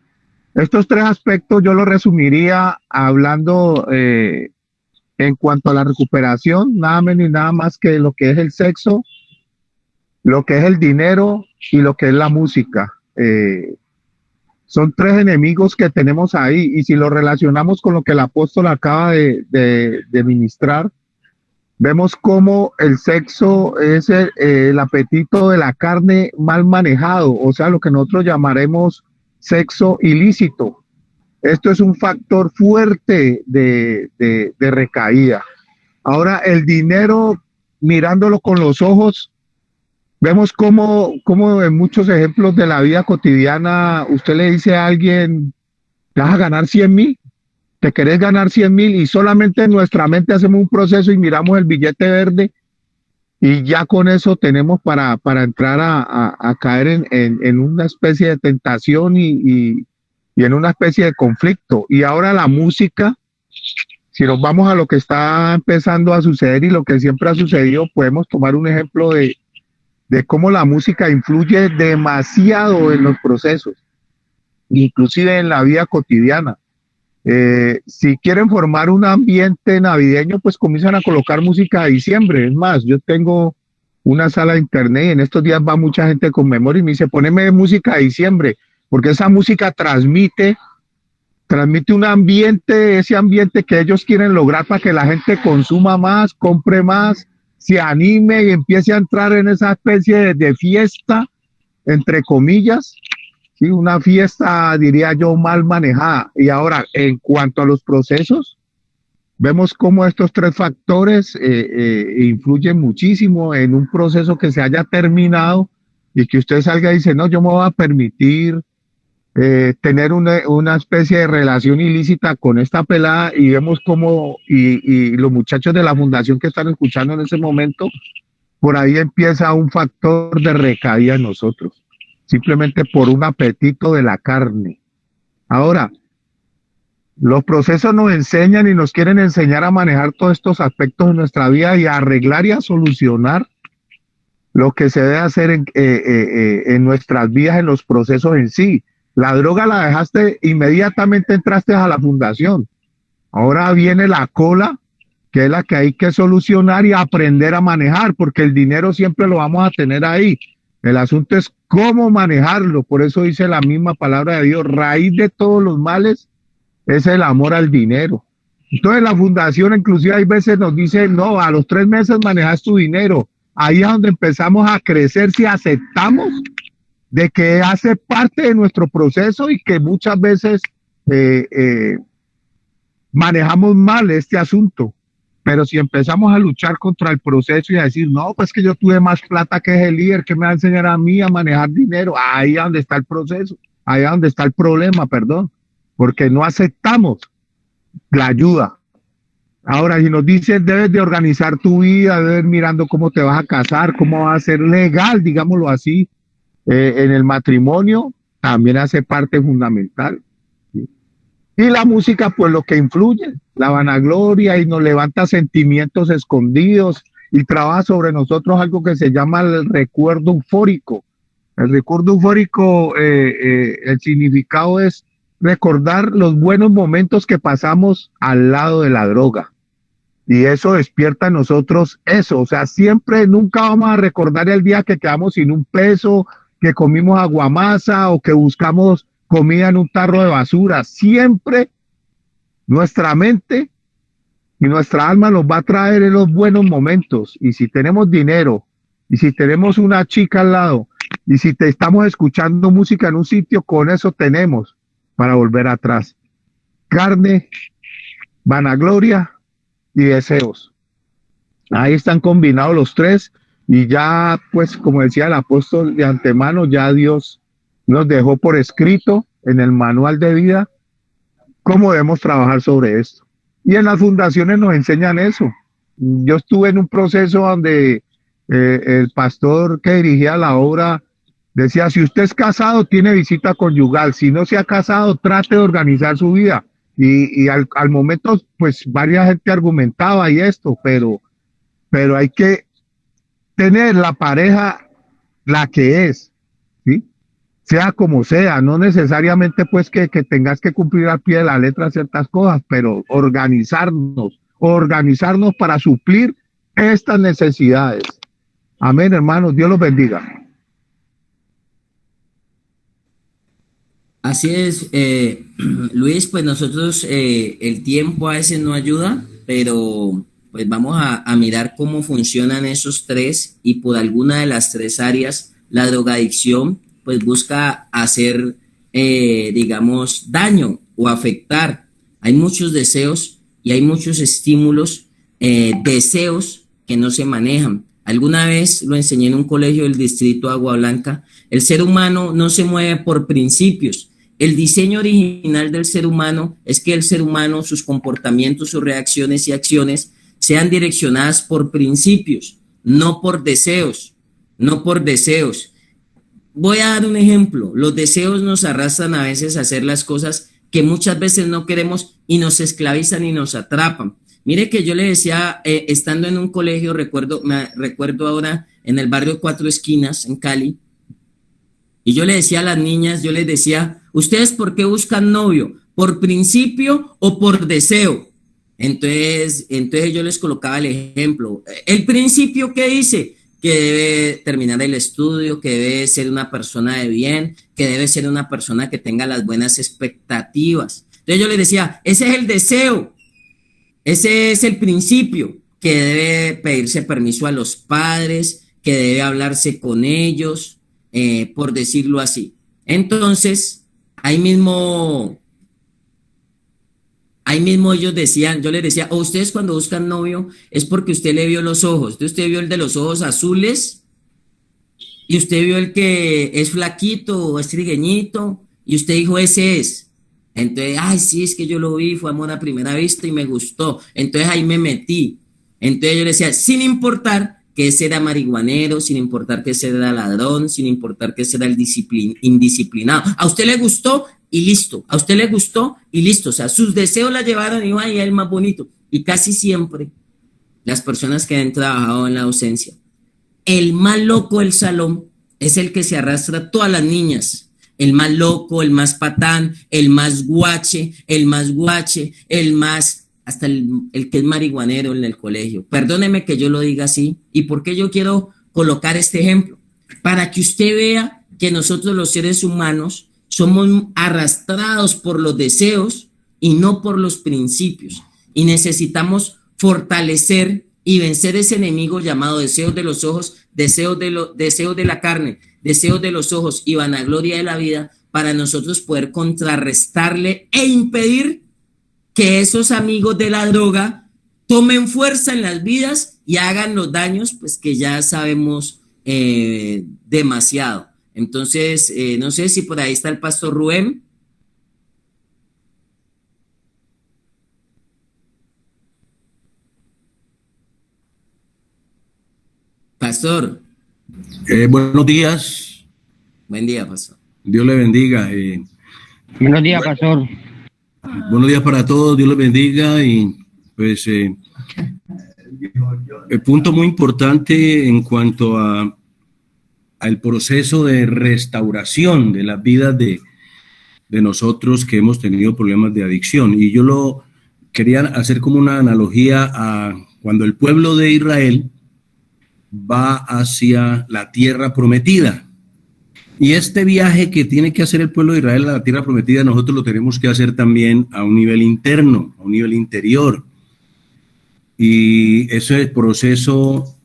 Estos tres aspectos yo los resumiría hablando en cuanto a la recuperación, nada menos ni nada más que lo que es el sexo, lo que es el dinero y lo que es la música. Son tres enemigos que tenemos ahí, y si lo relacionamos con lo que el apóstol acaba de ministrar, vemos cómo el sexo es el apetito de la carne mal manejado, o sea, lo que nosotros llamaremos sexo ilícito. Esto es un factor fuerte de recaída. Ahora, el dinero, mirándolo con los ojos, vemos cómo en muchos ejemplos de la vida cotidiana, usted le dice a alguien, ¿te vas a ganar 100,000? ¿Te querés ganar 100,000? Y solamente en nuestra mente hacemos un proceso y miramos el billete verde, y ya con eso tenemos para entrar a caer en una especie de tentación y en una especie de conflicto. Y ahora la música, si nos vamos a lo que está empezando a suceder y lo que siempre ha sucedido, podemos tomar un ejemplo de cómo la música influye demasiado en los procesos, inclusive en la vida cotidiana. Si quieren formar un ambiente navideño, pues comienzan a colocar música de diciembre. Es más, yo tengo una sala de internet y en estos días va mucha gente con memoria y me dice, poneme música de diciembre, porque esa música transmite un ambiente, ese ambiente que ellos quieren lograr para que la gente consuma más, compre más, se anime y empiece a entrar en esa especie de fiesta, entre comillas, ¿sí? Una fiesta, diría yo, mal manejada. Y ahora, en cuanto a los procesos, vemos cómo estos tres factores influyen muchísimo en un proceso que se haya terminado, y que usted salga y dice, no, yo me voy a permitir tener una especie de relación ilícita con esta pelada, y vemos cómo, y los muchachos de la fundación que están escuchando en ese momento, por ahí empieza un factor de recaída en nosotros, simplemente por un apetito de la carne. Ahora, los procesos nos enseñan y nos quieren enseñar a manejar todos estos aspectos de nuestra vida y a arreglar y a solucionar lo que se debe hacer en nuestras vidas, en los procesos en sí. La droga la dejaste, inmediatamente entraste a la fundación. Ahora viene la cola, que es la que hay que solucionar y aprender a manejar, porque el dinero siempre lo vamos a tener ahí. El asunto es cómo manejarlo. Por eso dice la misma palabra de Dios, raíz de todos los males es el amor al dinero. Entonces la fundación inclusive hay veces nos dice, no, a los 3 meses manejas tu dinero, ahí es donde empezamos a crecer si aceptamos de que hace parte de nuestro proceso y que muchas veces eh, eh, manejamos mal este asunto. Pero si empezamos a luchar contra el proceso y a decir, no, pues que yo tuve más plata que el líder, que me va a enseñar a mí a manejar dinero, ahí es donde está el proceso, ahí es donde está el problema, perdón, porque no aceptamos la ayuda. Ahora, si nos dicen, debes de organizar tu vida, debes mirando cómo te vas a casar, cómo va a ser legal, digámoslo así, en el matrimonio, también hace parte fundamental. ¿Sí? Y la música, pues lo que influye, la vanagloria y nos levanta sentimientos escondidos y trabaja sobre nosotros algo que se llama el recuerdo eufórico. El recuerdo eufórico, el significado es recordar los buenos momentos que pasamos al lado de la droga. Y eso despierta en nosotros eso. O sea, siempre, nunca vamos a recordar el día que quedamos sin un peso, que comimos aguamasa o que buscamos comida en un tarro de basura. Siempre nuestra mente y nuestra alma nos va a traer en los buenos momentos. Y si tenemos dinero, y si tenemos una chica al lado, y si te estamos escuchando música en un sitio, con eso tenemos para volver atrás. Carne, vanagloria y deseos. Ahí están combinados los tres y ya, pues, como decía el apóstol de antemano, ya Dios nos dejó por escrito en el manual de vida cómo debemos trabajar sobre esto. Y en las fundaciones nos enseñan eso. Yo estuve en un proceso donde el pastor que dirigía la obra decía, si usted es casado, tiene visita conyugal. Si no se ha casado, trate de organizar su vida. Y al momento, pues, varias gente argumentaba y esto, pero hay que tener la pareja la que es, ¿sí? Sea como sea, no necesariamente pues que tengas que cumplir al pie de la letra ciertas cosas, pero organizarnos para suplir estas necesidades. Amén, hermanos, Dios los bendiga.
Así es, Luis, pues nosotros el tiempo a veces no ayuda, pero pues vamos a mirar cómo funcionan esos tres y por alguna de las tres áreas, la drogadicción pues busca hacer, digamos, daño o afectar. Hay muchos deseos y hay muchos estímulos, deseos que no se manejan. Alguna vez lo enseñé en un colegio del distrito Agua Blanca. El ser humano no se mueve por principios. El diseño original del ser humano es que el ser humano, sus comportamientos, sus reacciones y acciones sean direccionadas por principios, no por deseos, no por deseos. Voy a dar un ejemplo. Los deseos nos arrastran a veces a hacer las cosas que muchas veces no queremos y nos esclavizan y nos atrapan. Mire que yo le decía, estando en un colegio, recuerdo ahora en el barrio Cuatro Esquinas, en Cali, y yo le decía a las niñas, yo les decía, ¿ustedes por qué buscan novio? ¿Por principio o por deseo? Entonces yo les colocaba el ejemplo. El principio, ¿qué dice? Que debe terminar el estudio, que debe ser una persona de bien, que debe ser una persona que tenga las buenas expectativas. Entonces yo les decía, ese es el deseo, ese es el principio, que debe pedirse permiso a los padres, que debe hablarse con ellos, por decirlo así. Entonces, ahí mismo ellos decían, yo les decía, o ustedes cuando buscan novio es porque usted le vio los ojos, usted vio el de los ojos azules y usted vio el que es flaquito o es trigueñito y usted dijo, ese es. Entonces, ay, sí, es que yo lo vi, fue amor a primera vista y me gustó. Entonces ahí me metí. Entonces yo le decía, sin importar que ese era marihuanero, sin importar que ese era ladrón, sin importar que ese era el indisciplinado. A usted le gustó y listo, a usted le gustó y listo. O sea, sus deseos la llevaron y ay, el más bonito. Y casi siempre las personas que han trabajado en la docencia, el más loco del salón es el que se arrastra a todas las niñas. El más loco, el más patán, el más guache, hasta el que es marihuanero en el colegio. Perdóneme que yo lo diga así. ¿Y por qué yo quiero colocar este ejemplo? Para que usted vea que nosotros los seres humanos somos arrastrados por los deseos y no por los principios. Y necesitamos fortalecer y vencer ese enemigo llamado deseos de los ojos, deseos de la carne, deseos de los ojos y vanagloria de la vida, para nosotros poder contrarrestarle e impedir que esos amigos de la droga tomen fuerza en las vidas y hagan los daños pues que ya sabemos demasiado. Entonces, no sé si por ahí está el pastor Rubén. Pastor.
Buenos días.
Buen día, pastor.
Dios le bendiga.
Buenos días, pastor.
Buenos días para todos. Dios les bendiga. Y pues el punto muy importante en cuanto al proceso de restauración de las vidas de nosotros que hemos tenido problemas de adicción. Y yo lo quería hacer como una analogía a cuando el pueblo de Israel va hacia la tierra prometida. Y este viaje que tiene que hacer el pueblo de Israel a la tierra prometida, nosotros lo tenemos que hacer también a un nivel interno, a un nivel interior. Y ese proceso,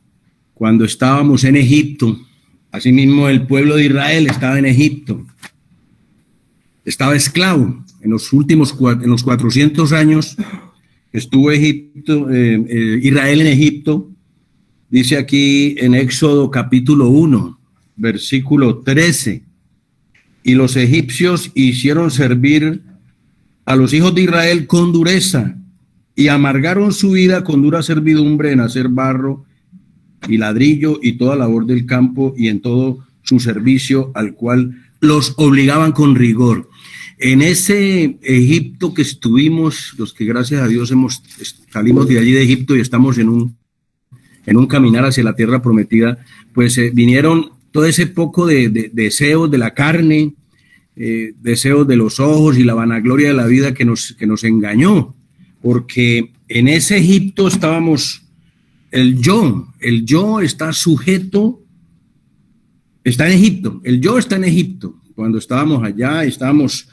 cuando estábamos en Egipto, asimismo el pueblo de Israel estaba en Egipto, estaba esclavo. En los 400 años que estuvo Israel en Egipto, dice aquí en Éxodo capítulo 1, versículo 13, y los egipcios hicieron servir a los hijos de Israel con dureza y amargaron su vida con dura servidumbre en hacer barro y ladrillo y toda labor del campo y en todo su servicio al cual los obligaban con rigor. En ese Egipto que estuvimos, los que gracias a Dios salimos de allí de Egipto y estamos en un caminar hacia la tierra prometida, pues vinieron todo ese poco de deseos de la carne, deseos de los ojos y la vanagloria de la vida que nos engañó, porque en ese Egipto estábamos, el yo está sujeto, está en Egipto, el yo está en Egipto. Cuando estábamos allá, estábamos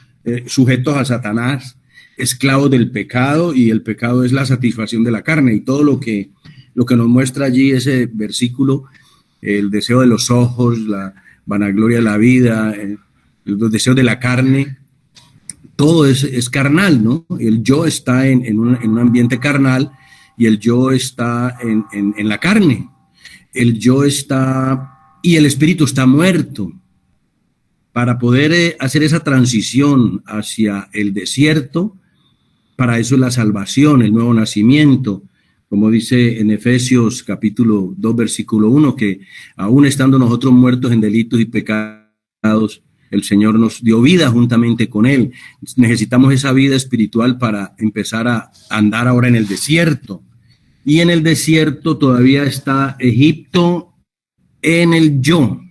sujetos a Satanás, esclavos del pecado, y el pecado es la satisfacción de la carne, y todo lo que nos muestra allí ese versículo, el deseo de los ojos, la vanagloria de la vida, los deseos de la carne, todo es carnal, ¿no? El yo está en un ambiente carnal y el yo está en la carne. El yo está y el espíritu está muerto. Para poder hacer esa transición hacia el desierto, para eso es la salvación, el nuevo nacimiento. Como dice en Efesios capítulo 2, versículo 1, que aún estando nosotros muertos en delitos y pecados, el Señor nos dio vida juntamente con Él. Necesitamos esa vida espiritual para empezar a andar ahora en el desierto. Y en el desierto todavía está Egipto en el yo.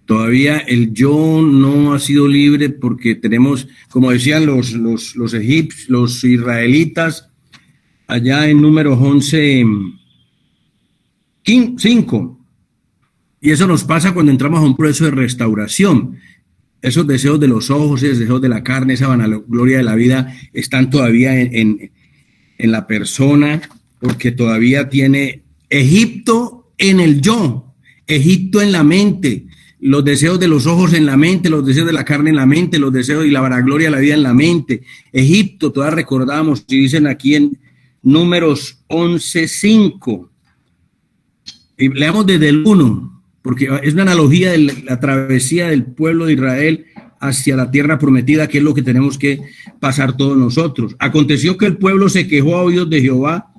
Todavía el yo no ha sido libre porque tenemos, como decían los egipcios, los israelitas, allá en Números 11:5. Y eso nos pasa cuando entramos a un proceso de restauración. Esos deseos de los ojos, esos deseos de la carne, esa vanagloria de la vida están todavía en la persona, porque todavía tiene Egipto en el yo, Egipto en la mente, los deseos de los ojos en la mente, los deseos de la carne en la mente, los deseos y la vanagloria de la vida en la mente. Egipto, todavía recordamos, si dicen aquí en Números 11:5, y leamos desde el 1, porque es una analogía de la travesía del pueblo de Israel hacia la tierra prometida, que es lo que tenemos que pasar todos nosotros. Aconteció que el pueblo se quejó a oídos de Jehová,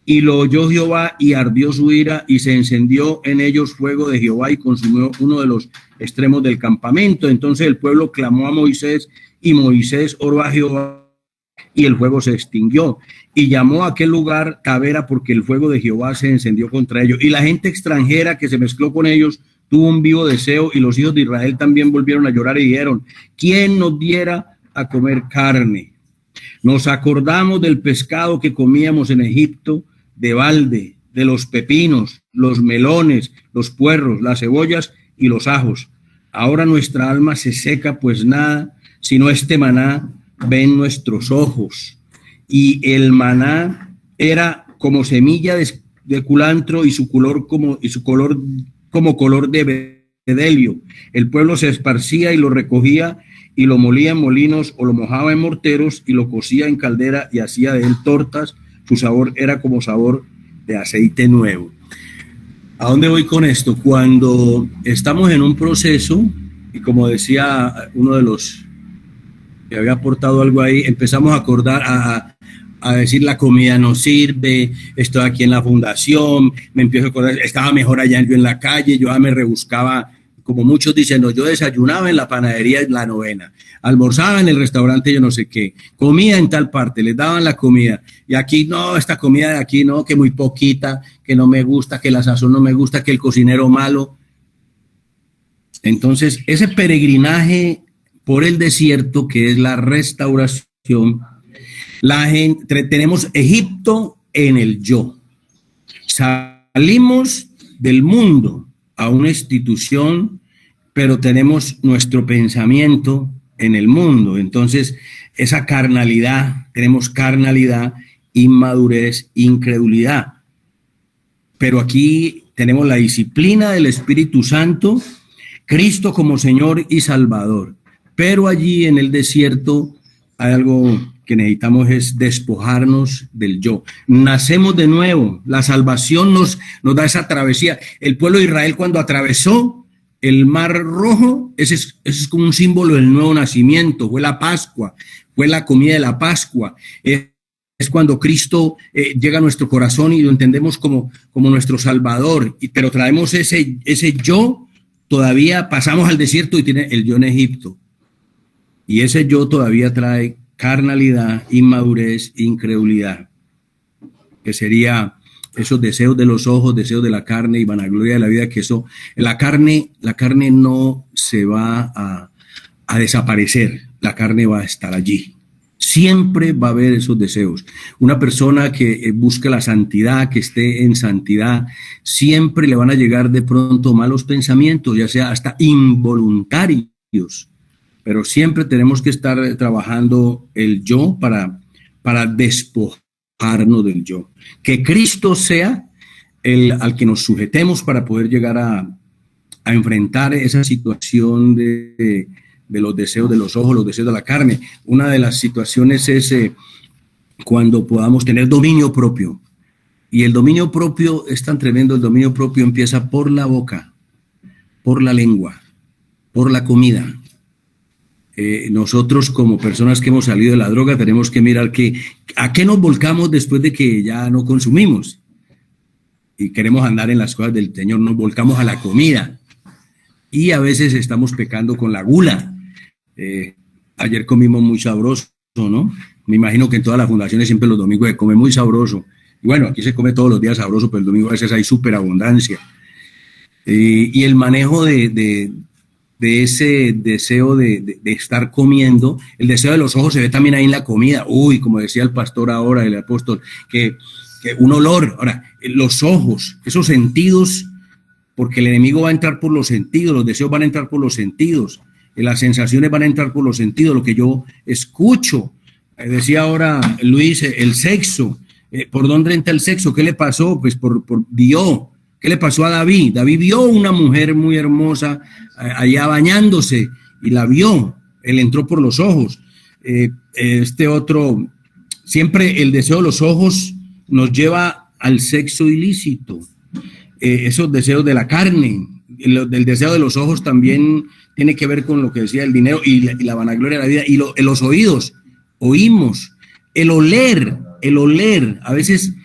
y lo oyó Jehová, y ardió su ira, y se encendió en ellos fuego de Jehová, y consumió uno de los extremos del campamento. Entonces el pueblo clamó a Moisés, y Moisés oró a Jehová, y el fuego se extinguió. Y llamó a aquel lugar Tabera, porque el fuego de Jehová se encendió contra ellos. Y la gente extranjera que se mezcló con ellos tuvo un vivo deseo, y los hijos de Israel también volvieron a llorar y dijeron: ¿quién nos diera a comer carne? Nos acordamos del pescado que comíamos en Egipto, de balde, de los pepinos, los melones, los puerros, las cebollas y los ajos. Ahora nuestra alma se seca, pues nada, sino este maná ven nuestros ojos. Y el maná era como semilla de culantro y su color como color de bedelio. El pueblo se esparcía y lo recogía y lo molía en molinos o lo mojaba en morteros y lo cocía en caldera y hacía de él tortas. Su sabor era como sabor de aceite nuevo. ¿A dónde voy con esto? Cuando estamos en un proceso, y como decía uno de los que había aportado algo ahí, empezamos a acordar, a decir la comida no sirve, estoy aquí en la fundación, me empiezo a acordar, estaba mejor allá yo en la calle, yo ya me rebuscaba, como muchos dicen, no, yo desayunaba en la panadería La Novena, almorzaba en el restaurante yo no sé qué, comía en tal parte, les daban la comida, y aquí no, esta comida de aquí no, que muy poquita, que no me gusta, que la sazón no me gusta, que el cocinero malo. Entonces, ese peregrinaje por el desierto, que es la restauración, la gente, tenemos Egipto en el yo. Salimos del mundo a una institución, pero tenemos nuestro pensamiento en el mundo. Entonces, esa carnalidad, tenemos carnalidad, inmadurez, incredulidad. Pero aquí tenemos la disciplina del Espíritu Santo, Cristo como Señor y Salvador. Pero allí en el desierto hay algo que necesitamos, es despojarnos del yo. Nacemos de nuevo, la salvación nos da esa travesía. El pueblo de Israel cuando atravesó el Mar Rojo, ese es como un símbolo del nuevo nacimiento, fue la Pascua, fue la comida de la Pascua. Es cuando Cristo llega a nuestro corazón y lo entendemos como nuestro Salvador, pero traemos ese yo, todavía pasamos al desierto y tiene el yo en Egipto. Y ese yo todavía trae carnalidad, inmadurez, incredulidad, que sería esos deseos de los ojos, deseos de la carne y vanagloria de la vida, que eso, la carne no se va a desaparecer, la carne va a estar allí. Siempre va a haber esos deseos. Una persona que busque la santidad, que esté en santidad, siempre le van a llegar de pronto malos pensamientos, ya sea hasta involuntarios. Pero siempre tenemos que estar trabajando el yo para despojarnos del yo. Que Cristo sea al que nos sujetemos para poder llegar a enfrentar esa situación de los deseos de los ojos, los deseos de la carne. Una de las situaciones es cuando podamos tener dominio propio. Y el dominio propio es tan tremendo, el dominio propio empieza por la boca, por la lengua, por la comida. Nosotros como personas que hemos salido de la droga tenemos que mirar a qué nos volcamos después de que ya no consumimos y queremos andar en las cosas del Señor. Nos volcamos a la comida y a veces estamos pecando con la gula. Ayer comimos muy sabroso, ¿no? Me imagino que en todas las fundaciones siempre los domingos se come muy sabroso. Y bueno, aquí se come todos los días sabroso, pero el domingo a veces hay superabundancia. Y el manejo de ese deseo de estar comiendo, el deseo de los ojos se ve también ahí en la comida. Uy, como decía el pastor ahora, el apóstol, que un olor. Ahora, los ojos, esos sentidos, porque el enemigo va a entrar por los sentidos, los deseos van a entrar por los sentidos, las sensaciones van a entrar por los sentidos, lo que yo escucho. Decía ahora Luis, el sexo. ¿Por dónde entra el sexo? ¿Qué le pasó? Pues vio. ¿Qué le pasó a David? David vio una mujer muy hermosa allá bañándose y la vio. Él entró por los ojos. Siempre el deseo de los ojos nos lleva al sexo ilícito. Esos deseos de la carne, el deseo de los ojos también tiene que ver con lo que decía el dinero y la vanagloria de la vida. Y los oídos, oímos. El oler, a veces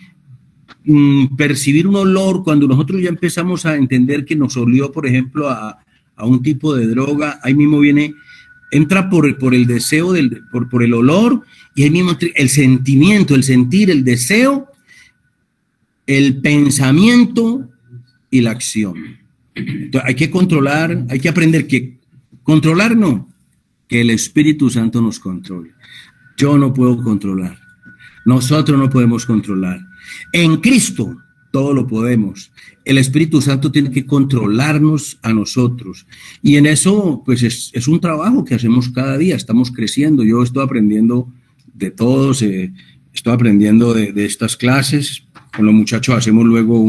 percibir un olor, cuando nosotros ya empezamos a entender que nos olió, por ejemplo, a un tipo de droga, ahí mismo entra por el deseo, por el olor, y ahí mismo el sentimiento, el sentir, el deseo, el pensamiento y la acción. Entonces, hay que controlar, hay que aprender que controlar no, que el Espíritu Santo nos controle. Yo no puedo controlar, nosotros no podemos controlar. En Cristo todo lo podemos. El Espíritu Santo tiene que controlarnos a nosotros. Y en eso, pues es un trabajo que hacemos cada día. Estamos creciendo. Yo estoy aprendiendo de todos. Estoy aprendiendo de estas clases. con los muchachos hacemos luego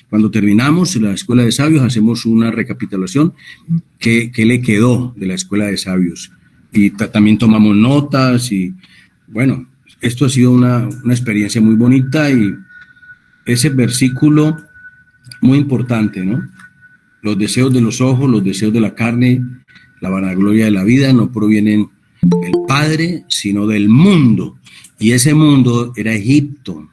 cuando terminamos la Escuela de Sabios, hacemos una recapitulación, qué le quedó de la Escuela de Sabios. Y también tomamos notas y, bueno, esto ha sido una experiencia muy bonita y ese versículo muy importante, ¿no? Los deseos de los ojos, los deseos de la carne, la vanagloria de la vida no provienen del Padre, sino del mundo. Y ese mundo era Egipto.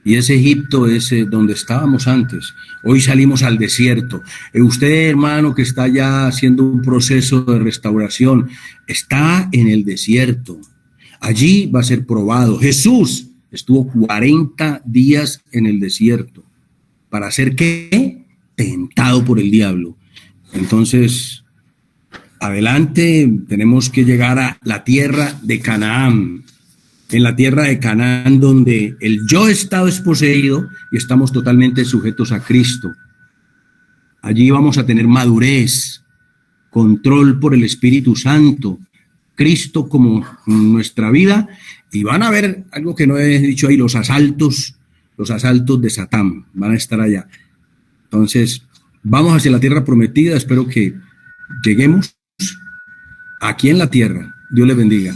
Y ese Egipto es donde estábamos antes. Hoy salimos al desierto. Usted, hermano, que está ya haciendo un proceso de restauración, está en el desierto. Allí va a ser probado. Jesús estuvo 40 días en el desierto. ¿Para ser qué? Tentado por el diablo. Entonces, adelante, tenemos que llegar a la tierra de Canaán. En la tierra de Canaán, donde el yo estado desposeído y estamos totalmente sujetos a Cristo. Allí vamos a tener madurez, control por el Espíritu Santo, Cristo como nuestra vida, y van a ver algo que no he dicho ahí, los asaltos de Satán, van a estar allá. Entonces, vamos hacia la tierra prometida, espero que lleguemos aquí en la tierra. Dios les bendiga.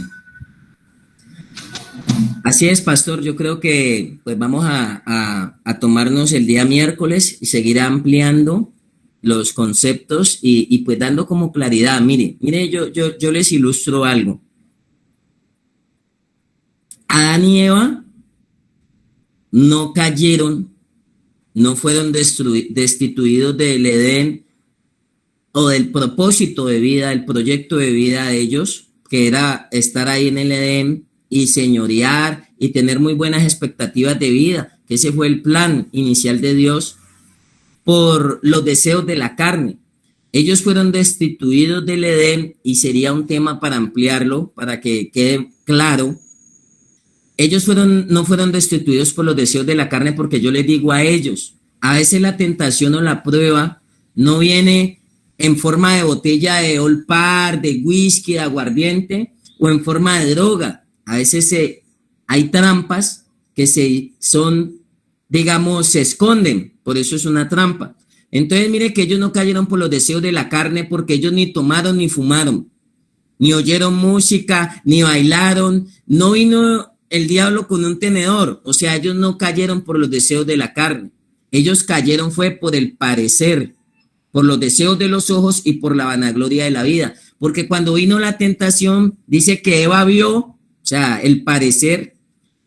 Así es, pastor. Yo creo que pues vamos a tomarnos el día miércoles y seguir ampliando los conceptos y pues dando como claridad. Mire, yo les ilustro algo. Adán y Eva no cayeron, no fueron destituidos del Edén o del propósito de vida, el proyecto de vida de ellos, que era estar ahí en el Edén y señorear y tener muy buenas expectativas de vida, que ese fue el plan inicial de Dios, por los deseos de la carne. Ellos fueron destituidos del Edén y sería un tema para ampliarlo, para que quede claro. Ellos no fueron destituidos por los deseos de la carne, porque yo les digo a ellos, a veces la tentación o la prueba no viene en forma de botella de Old Par, de whisky, de aguardiente o en forma de droga. A veces hay trampas que se esconden, por eso es una trampa. Entonces mire que ellos no cayeron por los deseos de la carne, porque ellos ni tomaron ni fumaron, ni oyeron música, ni bailaron, no vino el diablo con un tenedor, o sea, ellos no cayeron por los deseos de la carne, ellos cayeron fue por el parecer, por los deseos de los ojos y por la vanagloria de la vida, porque cuando vino la tentación, dice que Eva vio, o sea, el parecer,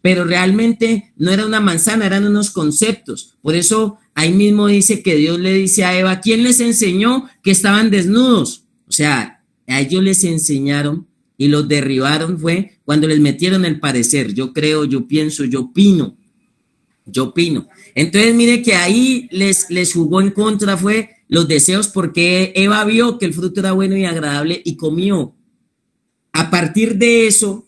pero realmente no era una manzana, eran unos conceptos. Por eso ahí mismo dice que Dios le dice a Eva, ¿quién les enseñó que estaban desnudos? O sea, a ellos les enseñaron y los derribaron fue cuando les metieron el parecer. Yo creo, yo pienso, yo opino. Entonces mire que ahí les jugó en contra fue los deseos, porque Eva vio que el fruto era bueno y agradable y comió. A partir de eso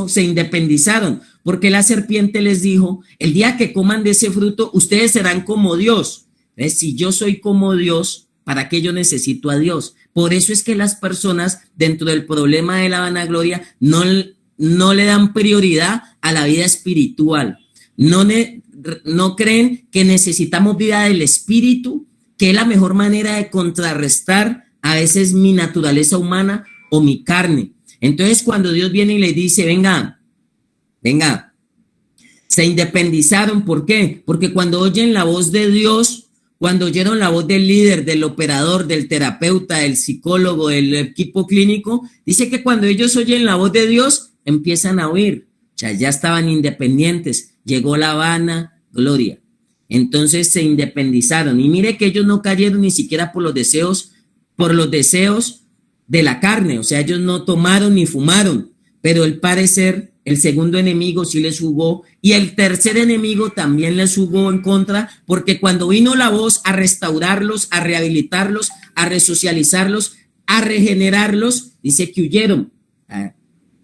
se independizaron, porque la serpiente les dijo, el día que coman de ese fruto, ustedes serán como Dios. Entonces, si yo soy como Dios, ¿para qué yo necesito a Dios? Por eso es que las personas, dentro del problema de la vanagloria, no le dan prioridad a la vida espiritual. No creen que necesitamos vida del espíritu, que es la mejor manera de contrarrestar a veces mi naturaleza humana o mi carne. Entonces, cuando Dios viene y les dice, venga, se independizaron. ¿Por qué? Porque cuando oyen la voz de Dios, cuando oyeron la voz del líder, del operador, del terapeuta, del psicólogo, del equipo clínico, dice que cuando ellos oyen la voz de Dios, empiezan a oír. O sea, ya estaban independientes. Llegó la vanagloria. Entonces se independizaron. Y mire que ellos no cayeron ni siquiera por los deseos de la carne, o sea, ellos no tomaron ni fumaron, pero el parecer, el segundo enemigo sí les jugó, y el tercer enemigo también les jugó en contra, porque cuando vino la voz a restaurarlos, a rehabilitarlos, a resocializarlos, a regenerarlos, dice que huyeron,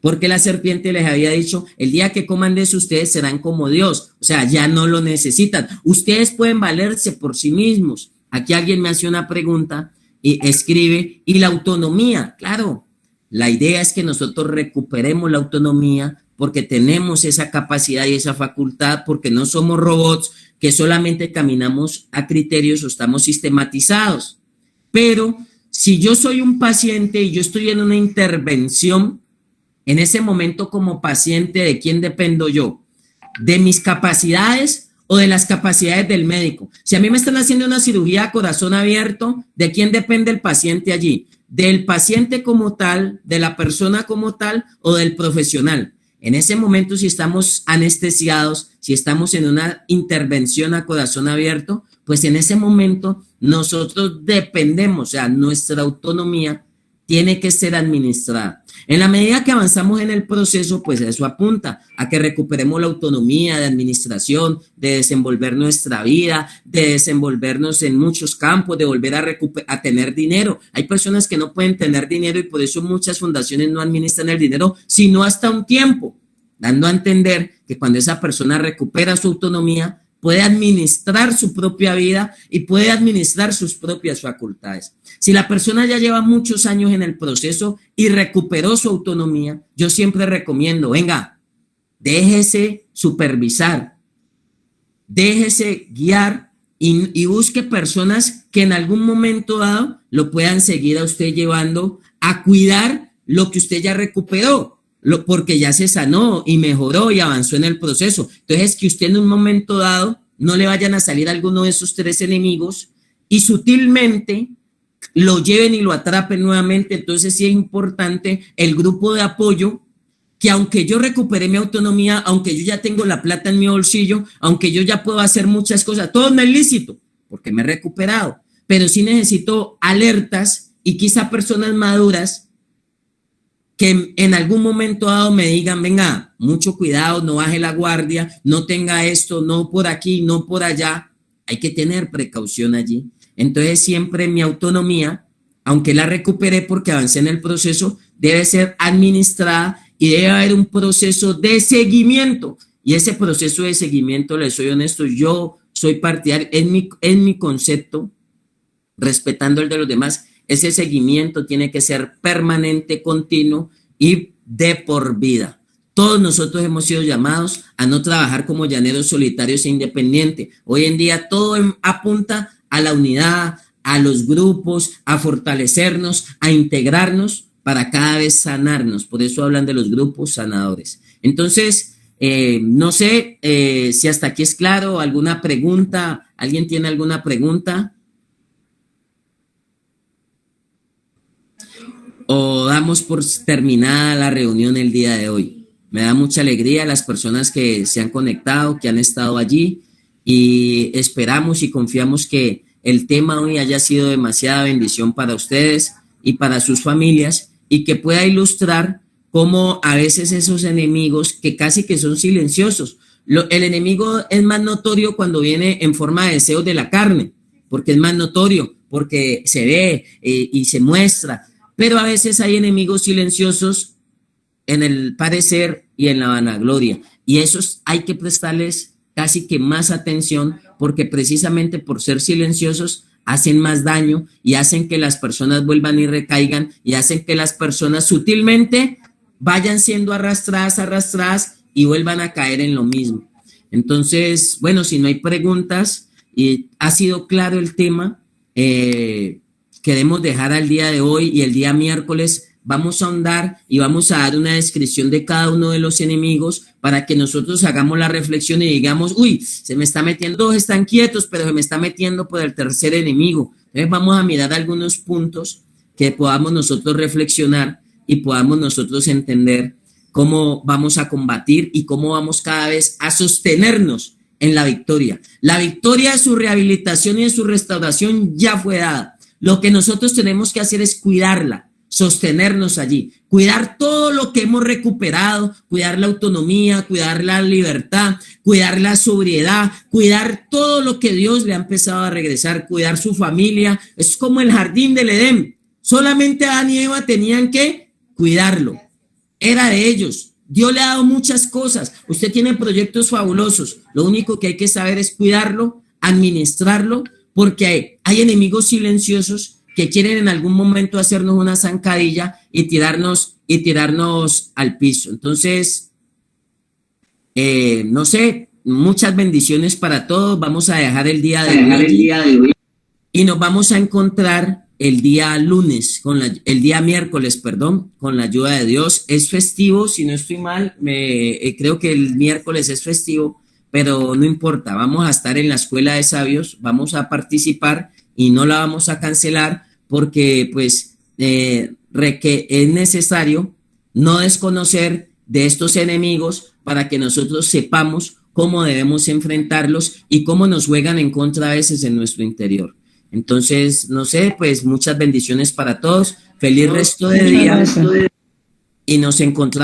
porque la serpiente les había dicho, el día que coman de eso ustedes serán como Dios, o sea, ya no lo necesitan, ustedes pueden valerse por sí mismos. Aquí alguien me hace una pregunta y escribe, y la autonomía, claro, la idea es que nosotros recuperemos la autonomía porque tenemos esa capacidad y esa facultad, porque no somos robots que solamente caminamos a criterios o estamos sistematizados. Pero si yo soy un paciente y yo estoy en una intervención, en ese momento como paciente, ¿de quién dependo yo? ¿De mis capacidades o de las capacidades del médico? Si a mí me están haciendo una cirugía a corazón abierto, ¿de quién depende el paciente allí? ¿Del paciente como tal, de la persona como tal o del profesional? En ese momento, si estamos anestesiados, si estamos en una intervención a corazón abierto, pues en ese momento nosotros dependemos, o sea, nuestra autonomía tiene que ser administrada. En la medida que avanzamos en el proceso, pues eso apunta a que recuperemos la autonomía de administración, de desenvolver nuestra vida, de desenvolvernos en muchos campos, de volver a tener dinero. Hay personas que no pueden tener dinero y por eso muchas fundaciones no administran el dinero, sino hasta un tiempo, dando a entender que cuando esa persona recupera su autonomía, puede administrar su propia vida y puede administrar sus propias facultades. Si la persona ya lleva muchos años en el proceso y recuperó su autonomía, yo siempre recomiendo, venga, déjese supervisar, déjese guiar y busque personas que en algún momento dado lo puedan seguir a usted llevando a cuidar lo que usted ya recuperó, porque ya se sanó y mejoró y avanzó en el proceso. Entonces, que usted en un momento dado no le vayan a salir alguno de esos tres enemigos y sutilmente lo lleven y lo atrapen nuevamente. Entonces, sí es importante el grupo de apoyo, que aunque yo recuperé mi autonomía, aunque yo ya tengo la plata en mi bolsillo, aunque yo ya puedo hacer muchas cosas, todo me es lícito, porque me he recuperado, pero sí necesito alertas y quizá personas maduras que en algún momento dado me digan, venga, mucho cuidado, no baje la guardia, no tenga esto, no por aquí, no por allá. Hay que tener precaución allí. Entonces siempre mi autonomía, aunque la recuperé porque avancé en el proceso, debe ser administrada y debe haber un proceso de seguimiento. Y ese proceso de seguimiento, les soy honesto, yo soy partidario, en mi concepto, respetando el de los demás, ese seguimiento tiene que ser permanente, continuo y de por vida. Todos nosotros hemos sido llamados a no trabajar como llaneros solitarios e independientes. Hoy en día todo apunta a la unidad, a los grupos, a fortalecernos, a integrarnos para cada vez sanarnos. Por eso hablan de los grupos sanadores. Entonces, no sé si hasta aquí es claro. ¿Alguna pregunta? ¿Alguien tiene alguna pregunta? ¿O damos por terminada la reunión el día de hoy? Me da mucha alegría las personas que se han conectado, que han estado allí, y esperamos y confiamos que el tema hoy haya sido demasiada bendición para ustedes y para sus familias, y que pueda ilustrar cómo a veces esos enemigos que casi que son silenciosos, el enemigo es más notorio cuando viene en forma de deseos de la carne, porque es más notorio, porque se ve y se muestra. Pero a veces hay enemigos silenciosos en el parecer y en la vanagloria. Y esos hay que prestarles casi que más atención, porque precisamente por ser silenciosos hacen más daño y hacen que las personas vuelvan y recaigan y hacen que las personas sutilmente vayan siendo arrastradas y vuelvan a caer en lo mismo. Entonces, bueno, si no hay preguntas y ha sido claro el tema, queremos dejar al día de hoy, y el día miércoles vamos a ahondar y vamos a dar una descripción de cada uno de los enemigos para que nosotros hagamos la reflexión y digamos, uy, se me está metiendo, todos están quietos, pero se me está metiendo por el tercer enemigo. Entonces vamos a mirar algunos puntos que podamos nosotros reflexionar y podamos nosotros entender cómo vamos a combatir y cómo vamos cada vez a sostenernos en la victoria. La victoria de su rehabilitación y de su restauración ya fue dada. Lo que nosotros tenemos que hacer es cuidarla, sostenernos allí, cuidar todo lo que hemos recuperado, cuidar la autonomía, cuidar la libertad, cuidar la sobriedad, cuidar todo lo que Dios le ha empezado a regresar, cuidar su familia. Es como el jardín del Edén. Solamente Adán y Eva tenían que cuidarlo. Era de ellos. Dios le ha dado muchas cosas. Usted tiene proyectos fabulosos. Lo único que hay que saber es cuidarlo, administrarlo, porque hay enemigos silenciosos que quieren en algún momento hacernos una zancadilla y tirarnos al piso. Entonces, No sé, muchas bendiciones para todos. Vamos a dejar el día de hoy y nos vamos a encontrar el día lunes, el día miércoles, perdón, con la ayuda de Dios. Es festivo, si no estoy mal, creo que el miércoles es festivo, pero no importa, vamos a estar en la Escuela de Sabios, vamos a participar y no la vamos a cancelar porque pues que es necesario no desconocer de estos enemigos para que nosotros sepamos cómo debemos enfrentarlos y cómo nos juegan en contra a veces en nuestro interior. Entonces, no sé, pues muchas bendiciones para todos, feliz resto de día y nos encontramos.